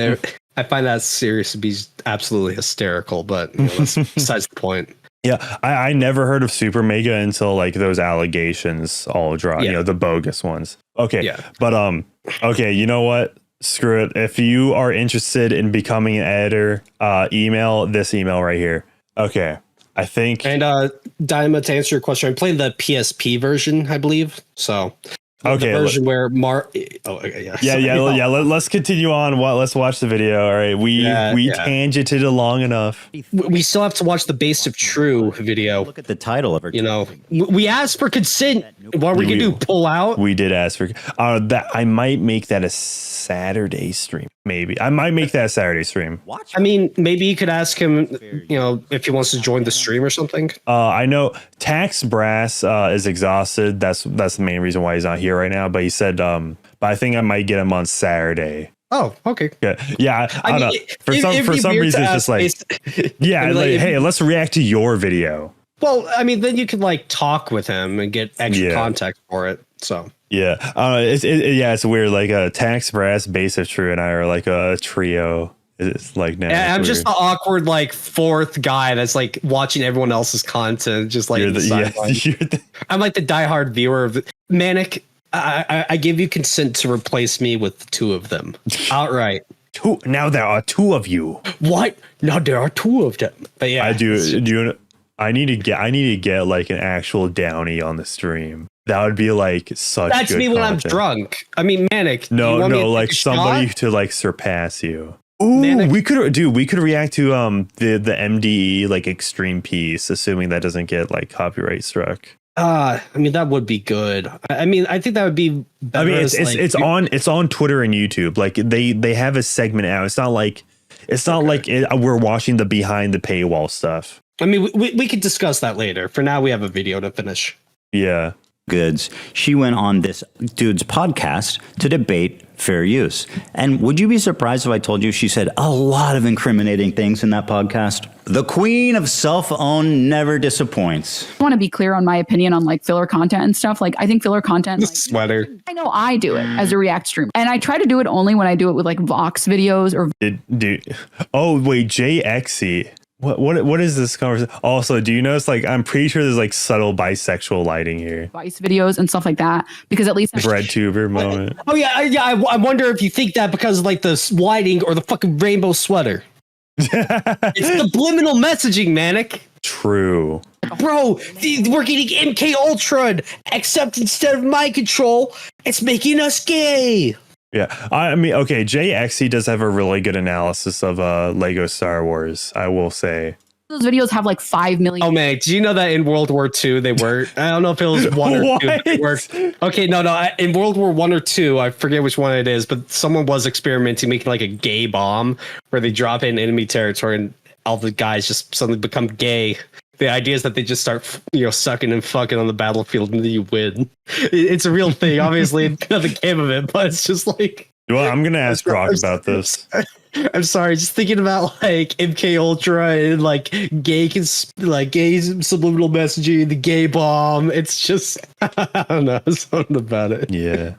I find that series to be absolutely hysterical, but that's besides the point. Yeah, I never heard of Super Mega until like those allegations all dropped, the bogus ones. Okay, yeah. But okay, you know what? Screw it. If you are interested in becoming an editor, email this email right here. Okay. I think. And Daima, to answer your question, I'm playing the PSP version, I believe. So, okay, the version where Let's continue on. Let's watch the video. All right, we tangented long enough. We still have to watch the Base of True video. Look at the title of it. We asked for consent. What are we gonna do? Pull out? We did ask for that. I might make that a Saturday stream. Maybe I might make that a Saturday stream. I mean, maybe you could ask him, if he wants to join the stream or something. I know Tax Brass is exhausted. That's the main reason why he's not here right now. But he said, but I think I might get him on Saturday. Oh, okay. Yeah. I don't know. For some reason, it's just like, hey, let's react to your video. Well, I mean, then you could like talk with him and get extra context for it. So. Yeah, it's weird. Like Tax Brass, Base of True, and I are like a trio. It's like now. Yeah, I'm just the awkward like fourth guy that's like watching everyone else's content, just like I'm like the diehard viewer of Manic. I give you consent to replace me with the two of them outright. Two. Now there are two of you. What? Now there are two of them. But yeah, I do. I need to get like an actual Downy on the stream. That would be like such. That's good me when content. I'm drunk. I mean, Manic. No, like somebody to like surpass you. Ooh, Manic. we could react to the MDE like extreme piece, assuming that doesn't get like copyright struck. I mean, that would be good. I mean, I think that would be better. I mean, it's on Twitter and YouTube. Like they have a segment out. It's not like we're watching the behind the paywall stuff. I mean, we could discuss that later. For now, we have a video to finish. Yeah. goods, she went on this dude's podcast to debate fair use. And would you be surprised if I told you she said a lot of incriminating things in that podcast? The queen of self-own never disappoints. I want to be clear on my opinion on like filler content and stuff. Like I think filler content, like, sweater. I know I do it as a React stream, and I try to do it only when I do it with like Vox videos or. Oh wait, JXE. What is this conversation? Also, do you notice, like, I'm pretty sure there's like subtle bisexual lighting here. Vice videos and stuff like that, because at least Bread tuber moment. Oh yeah, I wonder if you think that because of like the lighting or the fucking rainbow sweater. It's subliminal messaging, Manic. True. Bro, we're getting MK Ultra, except instead of mind control, it's making us gay. Yeah, I mean, okay, JXE does have a really good analysis of Lego Star Wars, I will say. Those videos have like 5 million. Oh man, do you know that in World War II they were? I don't know if it was 1 or 2. They were, okay, no. In World War I or II, I forget which one it is, but someone was experimenting making like a gay bomb where they drop in enemy territory and all the guys just suddenly become gay. The idea is that they just start, sucking and fucking on the battlefield and then you win. It's a real thing. Obviously, nothing came of it, but it's just like. Well, I'm gonna ask Brock about this. I'm sorry, just thinking about like MK Ultra and like gay subliminal messaging, the gay bomb. It's just I don't know, something about it. Yeah.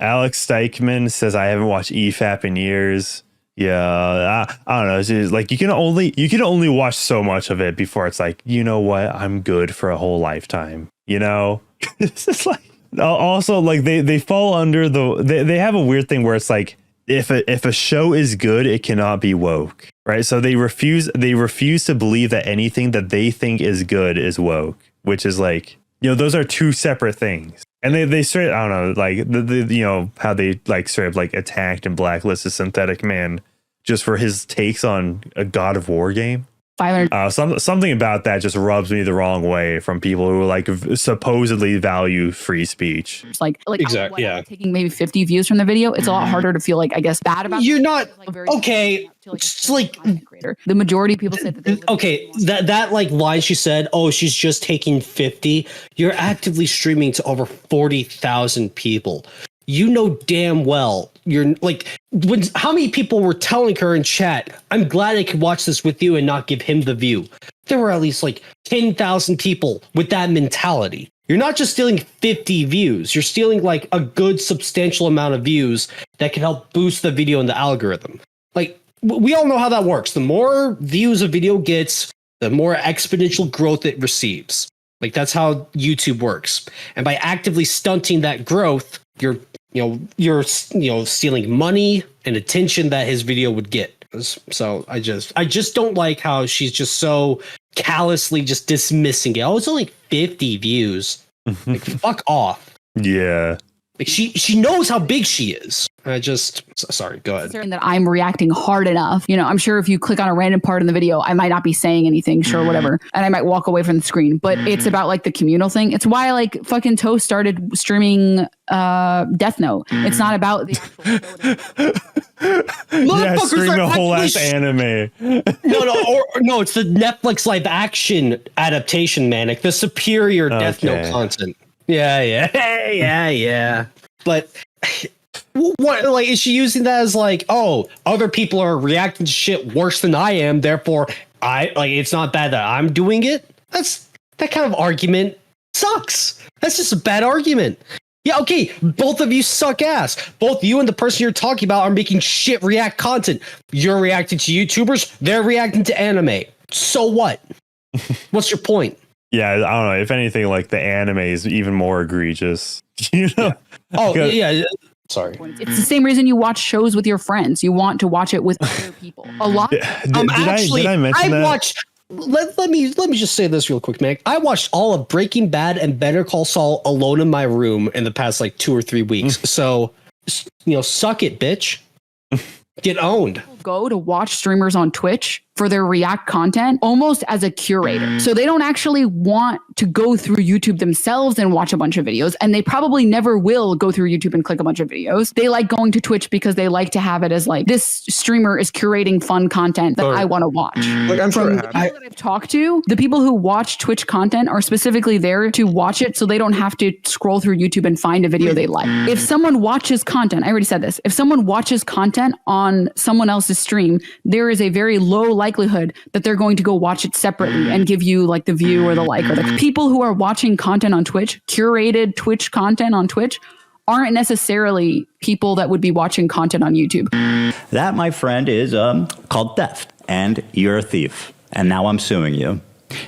Alex Steichman says I haven't watched EFAP in years. Yeah, I don't know. It's just, like you can only watch so much of it before it's like, you know what, I'm good for a whole lifetime. It's just like also like they fall under they have a weird thing where it's like if a show is good, it cannot be woke, right? So they refuse to believe that anything that they think is good is woke, which is like, those are two separate things. And they straight, I don't know, like the how they like sort of like attacked and blacklisted Synthetic Man just for his takes on a God of War game. Something about that just rubs me the wrong way from people who like supposedly value free speech. It's like exactly, yeah. Taking maybe 50 views from the video, it's a lot harder to feel like, I guess, bad about. You're not okay. It's like the majority of people say that. Okay, that like line she said, oh, she's just taking 50. You're actively streaming to over 40,000 people. You know damn well you're like, how many people were telling her in chat, I'm glad I could watch this with you and not give him the view. There were at least like 10,000 people with that mentality. You're not just stealing 50 views. You're stealing like a good substantial amount of views that can help boost the video in the algorithm. Like we all know how that works. The more views a video gets, the more exponential growth it receives. Like that's how YouTube works. And by actively stunting that growth, you're stealing money and attention that his video would get. So I just don't like how she's just so callously just dismissing it. Oh, it's only 50 views. Like fuck off. Yeah. Like she knows how big she is. Sorry, go ahead. That I'm reacting hard enough. I'm sure if you click on a random part in the video, I might not be saying anything, sure, whatever. And I might walk away from the screen. But it's about like the communal thing. It's why like fucking Toast started streaming Death Note. It's not about the actual yeah, stream the whole ass anime. No, it's the Netflix live action adaptation, Manic. The superior Death Note content. Yeah. But what, like, is she using that as like, oh, other people are reacting to shit worse than I am, therefore it's not bad that I'm doing it? That kind of argument sucks. That's just a bad argument. Yeah, okay, both of you suck ass. Both you and the person you're talking about are making shit React content. You're reacting to YouTubers, they're reacting to anime. So what? What's your point? Yeah, I don't know. If anything, like the anime is even more egregious. Yeah. Oh, yeah. Sorry. It's the same reason you watch shows with your friends. You want to watch it with other people. A lot. Did I mention that? Watched. Let me just say this real quick, man. I watched all of Breaking Bad and Better Call Saul alone in my room in the past like 2 or 3 weeks. So, suck it, bitch. Get owned. go to watch streamers on Twitch for their React content almost as a curator. So they don't actually want to go through YouTube themselves and watch a bunch of videos. And they probably never will go through YouTube and click a bunch of videos. They like going to Twitch because they like to have it as like, this streamer is curating fun content that I want to watch. Like I'm From sure the people that I've talked to, the people who watch Twitch content are specifically there to watch it so they don't have to scroll through YouTube and find a video they like. If someone watches content, I already said this, if someone watches content on someone else's stream, there is a very low likelihood that they're going to go watch it separately and give you like the view or the like. Or the people who are watching content on Twitch, curated Twitch content on Twitch, aren't necessarily people that would be watching content on YouTube. That, my friend, is called theft, and you're a thief. And now I'm suing you.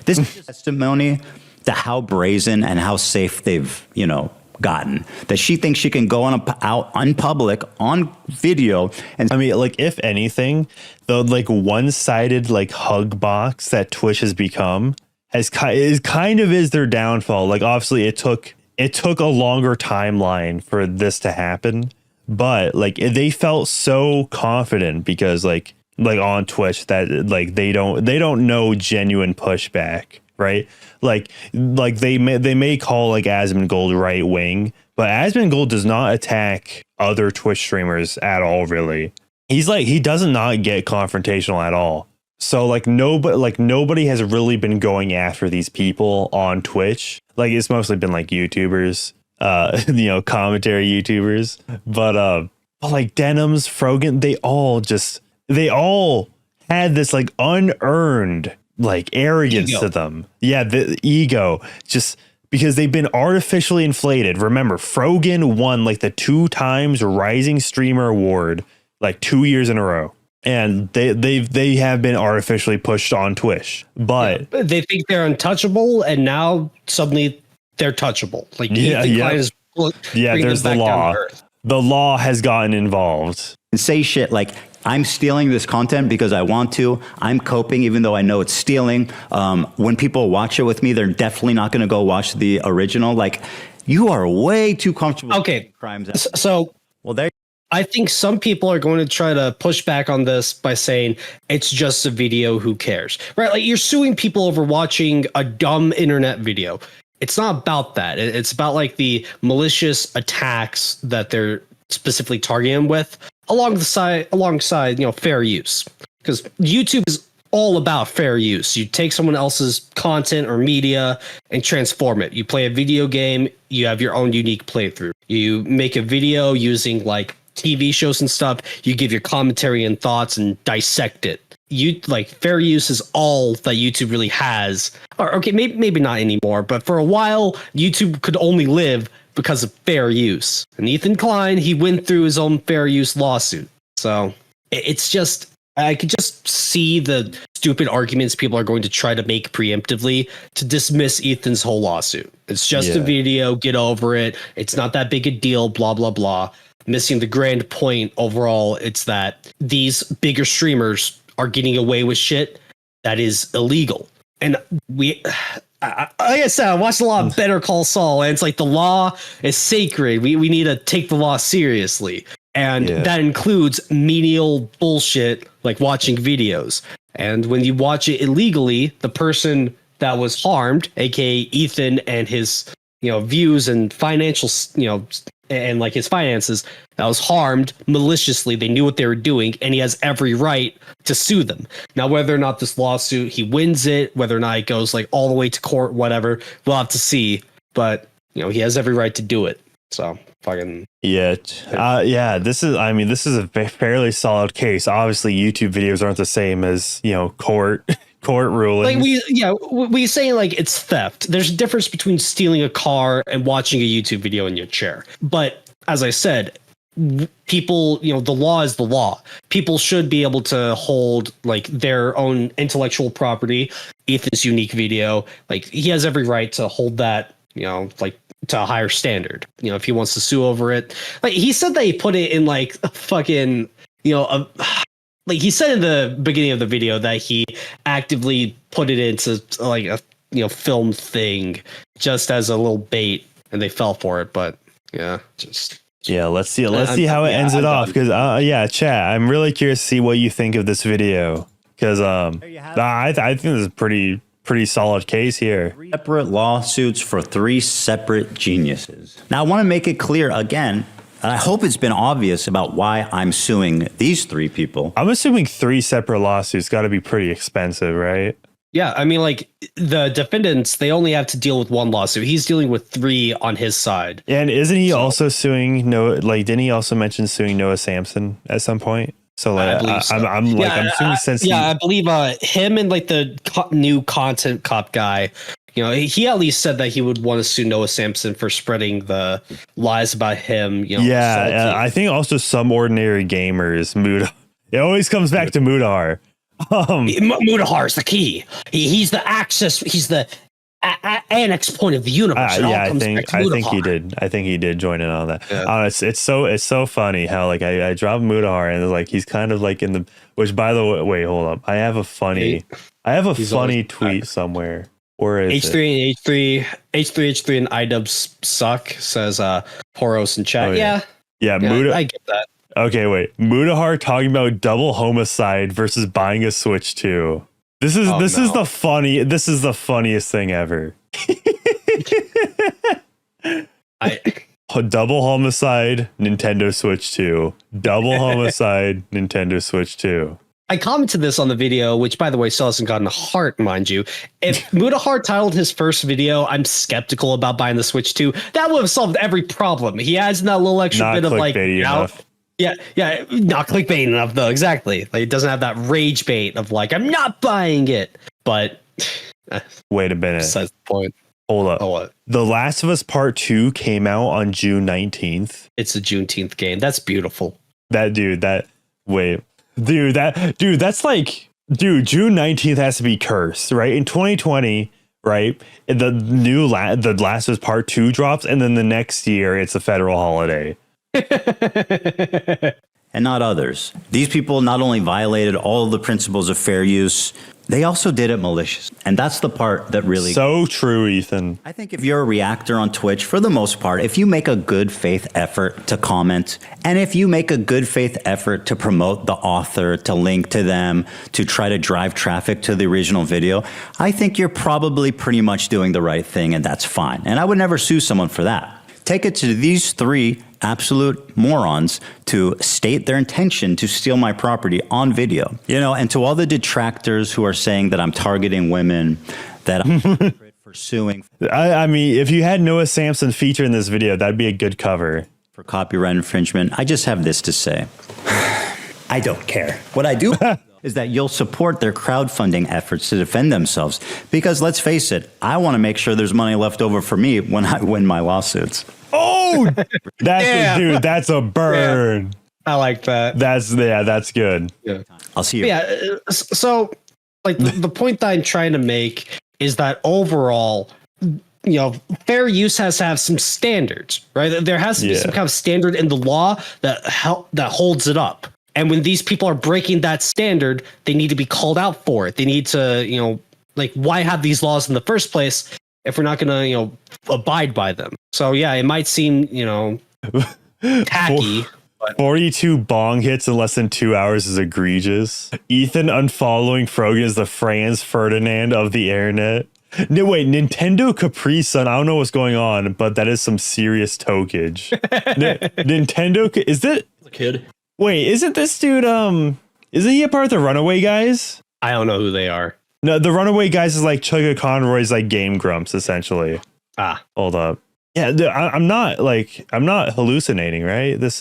This is a testimony to how brazen and how safe they've, gotten, that she thinks she can go out in public on video. And I mean, like, if anything, the like one-sided like hug box that Twitch has become is kind of their downfall. Like, obviously it took a longer timeline for this to happen, but like they felt so confident because like on Twitch that like they don't know genuine pushback. Right, like they may call like Asmongold right wing, but Asmongold does not attack other Twitch streamers at all. Really, he does not get confrontational at all. So like nobody has really been going after these people on Twitch. Like it's mostly been like YouTubers, commentary YouTubers, but like Denims, Frogan, they all had this like unearned like arrogance to them. Yeah, the ego, just because they've been artificially inflated. Remember, Frogan won like the 2 times Rising Streamer Award like 2 years in a row. And they have been artificially pushed on Twitch. But they think they're untouchable, and now suddenly they're touchable. Like there's the law. The law has gotten involved. And say shit like, I'm stealing this content because I want to. I'm coping, even though I know it's stealing. When people watch it with me, they're definitely not going to go watch the original. Like, you are way too comfortable. Okay. With crimes. So, well, I think some people are going to try to push back on this by saying it's just a video. Who cares? Right? Like, you're suing people over watching a dumb internet video. It's not about that. It's about like the malicious attacks that they're specifically targeting them with. Alongside, fair use, because YouTube is all about fair use. You take someone else's content or media and transform it. You play a video game, you have your own unique playthrough. You make a video using like TV shows and stuff. You give your commentary and thoughts and dissect it. Fair use is all that YouTube really has. Or okay, maybe not anymore, but for a while, YouTube could only live because of fair use. And Ethan Klein, he went through his own fair use lawsuit. So it's just, I could just see the stupid arguments people are going to try to make preemptively to dismiss Ethan's whole lawsuit. It's just a video, get over it. It's not that big a deal, blah, blah, blah. Missing the grand point overall, it's that these bigger streamers are getting away with shit that is illegal. And like I said, I watched a lot of Better Call Saul, and it's like the law is sacred. We need to take the law seriously. And that includes menial bullshit like watching videos. And when you watch it illegally, the person that was harmed, aka Ethan and his, views and financial, and like his finances, that was harmed maliciously. They knew what they were doing, and he has every right to sue them. Now, whether or not this lawsuit, he wins it, whether or not it goes like all the way to court, whatever, we'll have to see. But, he has every right to do it. So fucking. This is a fairly solid case. Obviously, YouTube videos aren't the same as, court ruling. Like we say like it's theft. There's a difference between stealing a car and watching a YouTube video in your chair. But as I said, people, the law is the law. People should be able to hold like their own intellectual property. Ethan's unique video, like he has every right to hold that, like to a higher standard. If he wants to sue over it, like he said that he put it in like a fucking, like he said in the beginning of the video that he actively put it into like a film thing just as a little bait, and they fell for it. But Yeah, let's see how it ends it off. Because chat, I'm really curious to see what you think of this video. Because I think this is a pretty solid case here. 3 separate lawsuits for 3 separate geniuses. Now, I want to make it clear again, and I hope it's been obvious about why I'm suing these 3 people. I'm assuming 3 separate lawsuits got to be pretty expensive, right? Yeah, I mean, like, the defendants, they only have to deal with 1 lawsuit. He's dealing with 3 on his side. And isn't he also suing didn't he also mention suing Noah Samson at some point? So like, I'm assuming since I believe him and like the new content cop guy, he at least said that he would want to sue Noah Samson for spreading the lies about him. I think also some ordinary gamers. It always comes back to Mudahar. Mudahar is the key. He's the access. He's the annex point of the universe. I think he did join in on that. Yeah. It's so funny how like I dropped Mudahar and like he's kind of like in the, which by the way, wait, hold up, I have a funny tweet somewhere. Where is H3H3 and Idubbbz suck, says Horos in chat. Yeah, I get that. Okay, wait, Mudahar talking about double homicide versus buying a Switch 2. This is the funniest thing ever. Double homicide, Nintendo Switch 2. Double homicide, Nintendo Switch 2. I commented this on the video, which by the way still hasn't gotten a heart, mind you. If Mudahar titled his first video, I'm skeptical about buying the Switch 2, that would have solved every problem. He adds that little extra bit of like enough. Yeah, not clickbait enough though. Exactly. Like it doesn't have that rage bait of like I'm not buying it. But wait a minute. Besides the point. Hold up. Oh, what? The Last of Us Part 2 came out on June 19th. It's a Juneteenth game. That's beautiful. That's like, June 19th has to be cursed, right? In 2020, right? The Last of Us Part 2 drops, and then the next year it's a federal holiday. And not others. These people not only violated all of the principles of fair use, they also did it malicious. And that's the part that really... So true, Ethan. I think if you're a reactor on Twitch, for the most part, if you make a good faith effort to comment, and if you make a good faith effort to promote the author, to link to them, to try to drive traffic to the original video, I think you're probably pretty much doing the right thing, and that's fine. And I would never sue someone for that. Take it to these 3 absolute morons to state their intention to steal my property on video. And to all the detractors who are saying that I'm targeting women, that I'm for suing. I mean, if you had Noah Samson featured in this video, that'd be a good cover. For copyright infringement, I just have this to say. I don't care. What I do is that you'll support their crowdfunding efforts to defend themselves. Because let's face it, I want to make sure there's money left over for me when I win my lawsuits. Oh, that's a burn. Yeah, I like that. That's good. Yeah. I'll see you. Yeah. So like the point that I'm trying to make is that overall, fair use has to have some standards, right? There has to be some kind of standard in the law that holds it up. And when these people are breaking that standard, they need to be called out for it. They need to, why have these laws in the first place if we're not going to, abide by them? So, yeah, it might seem, tacky. 42 bong hits in less than 2 hours is egregious. Ethan unfollowing Frogan is the Franz Ferdinand of the internet. No, wait, Nintendo Capri Sun. I don't know what's going on, but that is some serious tokage. Nintendo, is that a kid? Wait, isn't this dude, isn't he a part of the Runaway Guys? I don't know who they are. No, the Runaway Guys is like Chugga Conroy's like Game Grumps, essentially. Hold up. Yeah, I'm not hallucinating, right? This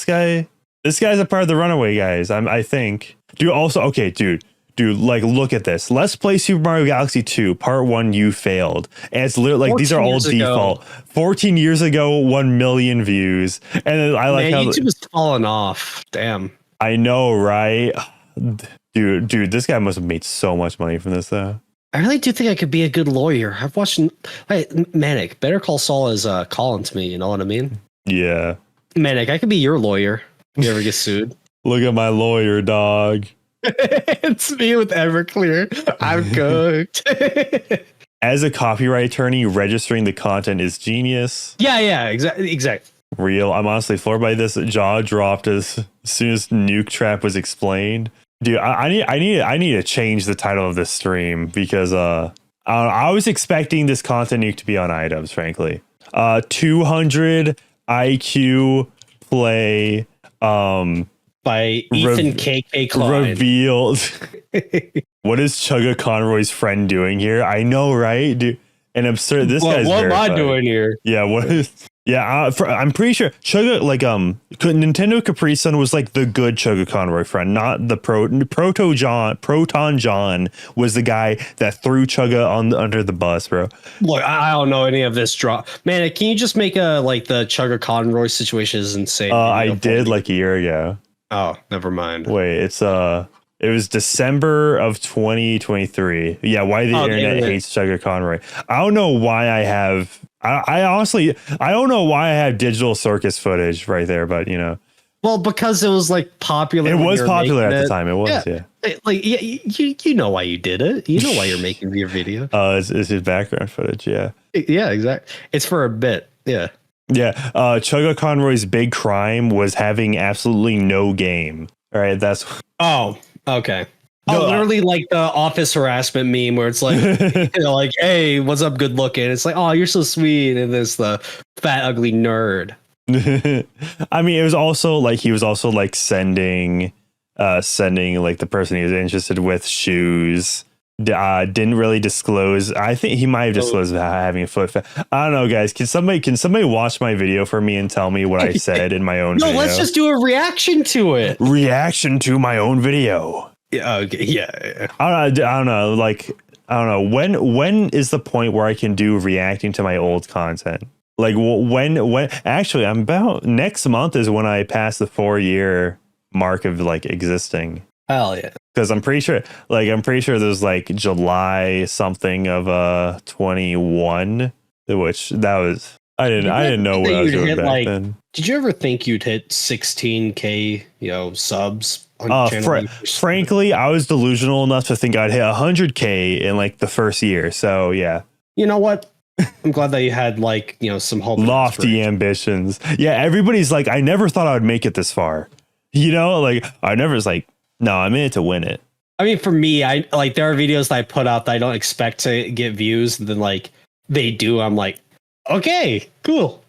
guy's a part of the Runaway Guys, I think. Dude, also, okay, dude, like, look at this. Let's play Super Mario Galaxy 2, Part 1, you failed. And it's literally, like, these are all default. 14 years ago, 1 million views. And then I like how... YouTube has fallen off. Damn. I know, right? Dude, this guy must have made so much money from this, though. I really do think I could be a good lawyer. I've watched... Manic, Better Call Saul is calling to me, you know what I mean? Yeah. Manic, I could be your lawyer if you ever get sued. Look at my lawyer, dog. It's me with Everclear. I'm cooked. As a copyright attorney, registering the content is genius. Yeah, exactly. Real. I'm honestly floored by this. Jaw dropped as soon as Nuke Trap was explained. Dude, I need to change the title of this stream because I was expecting this content nuke to be on Idubbbz, frankly. 200 IQ play by Ethan KK Klein. Revealed. What is Chugga Conroy's friend doing here? I know, right? Dude, an absurd. This guy's what am I verified. doing here? Yeah, what is? Yeah, I'm pretty sure Chugga, like, Nintendo Capri Sun was like the good Chugga Conroy friend, not the Proton John was the guy that threw Chugga under the bus, bro. Look, I don't know any of this drop. Man, can you just make the Chugga Conroy situation is insane? I did like a year ago. Oh, never mind. It was December of 2023. Yeah, why the internet hates Chugga Conroy. I don't know why I honestly don't know why I have digital circus footage right there, but you know. Well, because it was like popular. It was popular at the time. It was, yeah. You know why you did it. You know why you're making your video. It's his background footage, yeah. Yeah, exactly. It's for a bit. Yeah. Yeah. Chugga Conroy's big crime was having absolutely no game. All right, that's okay. Literally like the office harassment meme where it's like, like, hey, what's up, good looking? It's like, oh, you're so sweet, and this the fat ugly nerd. I mean, it was also like he was also like sending like the person he was interested with shoes. Didn't really disclose. I think he might have disclosed having a foot. I don't know, guys. Can somebody watch my video for me and tell me what I said in my own video? No, let's just do a reaction to it. Reaction to my own video. Yeah. Okay. Yeah. I don't know. Like, I don't know. When is the point where I can do reacting to my old content? Like when actually I'm about next month is when I pass the 4-year mark of like existing. Hell yeah. Because I'm pretty sure there's like July something of 21, which that was I didn't know what I was doing back then. Did you ever think you'd hit 16K subs on channel? Frankly, I was delusional enough to think I'd hit 100K in like the first year. So yeah. You know what? I'm glad that you had like, some hope. Lofty ambitions. Yeah, everybody's like, I never thought I would make it this far. Like I never was like, no, I'm in it to win it. I mean, for me, I like there are videos that I put out that I don't expect to get views, and then like they do. I'm like, okay, cool.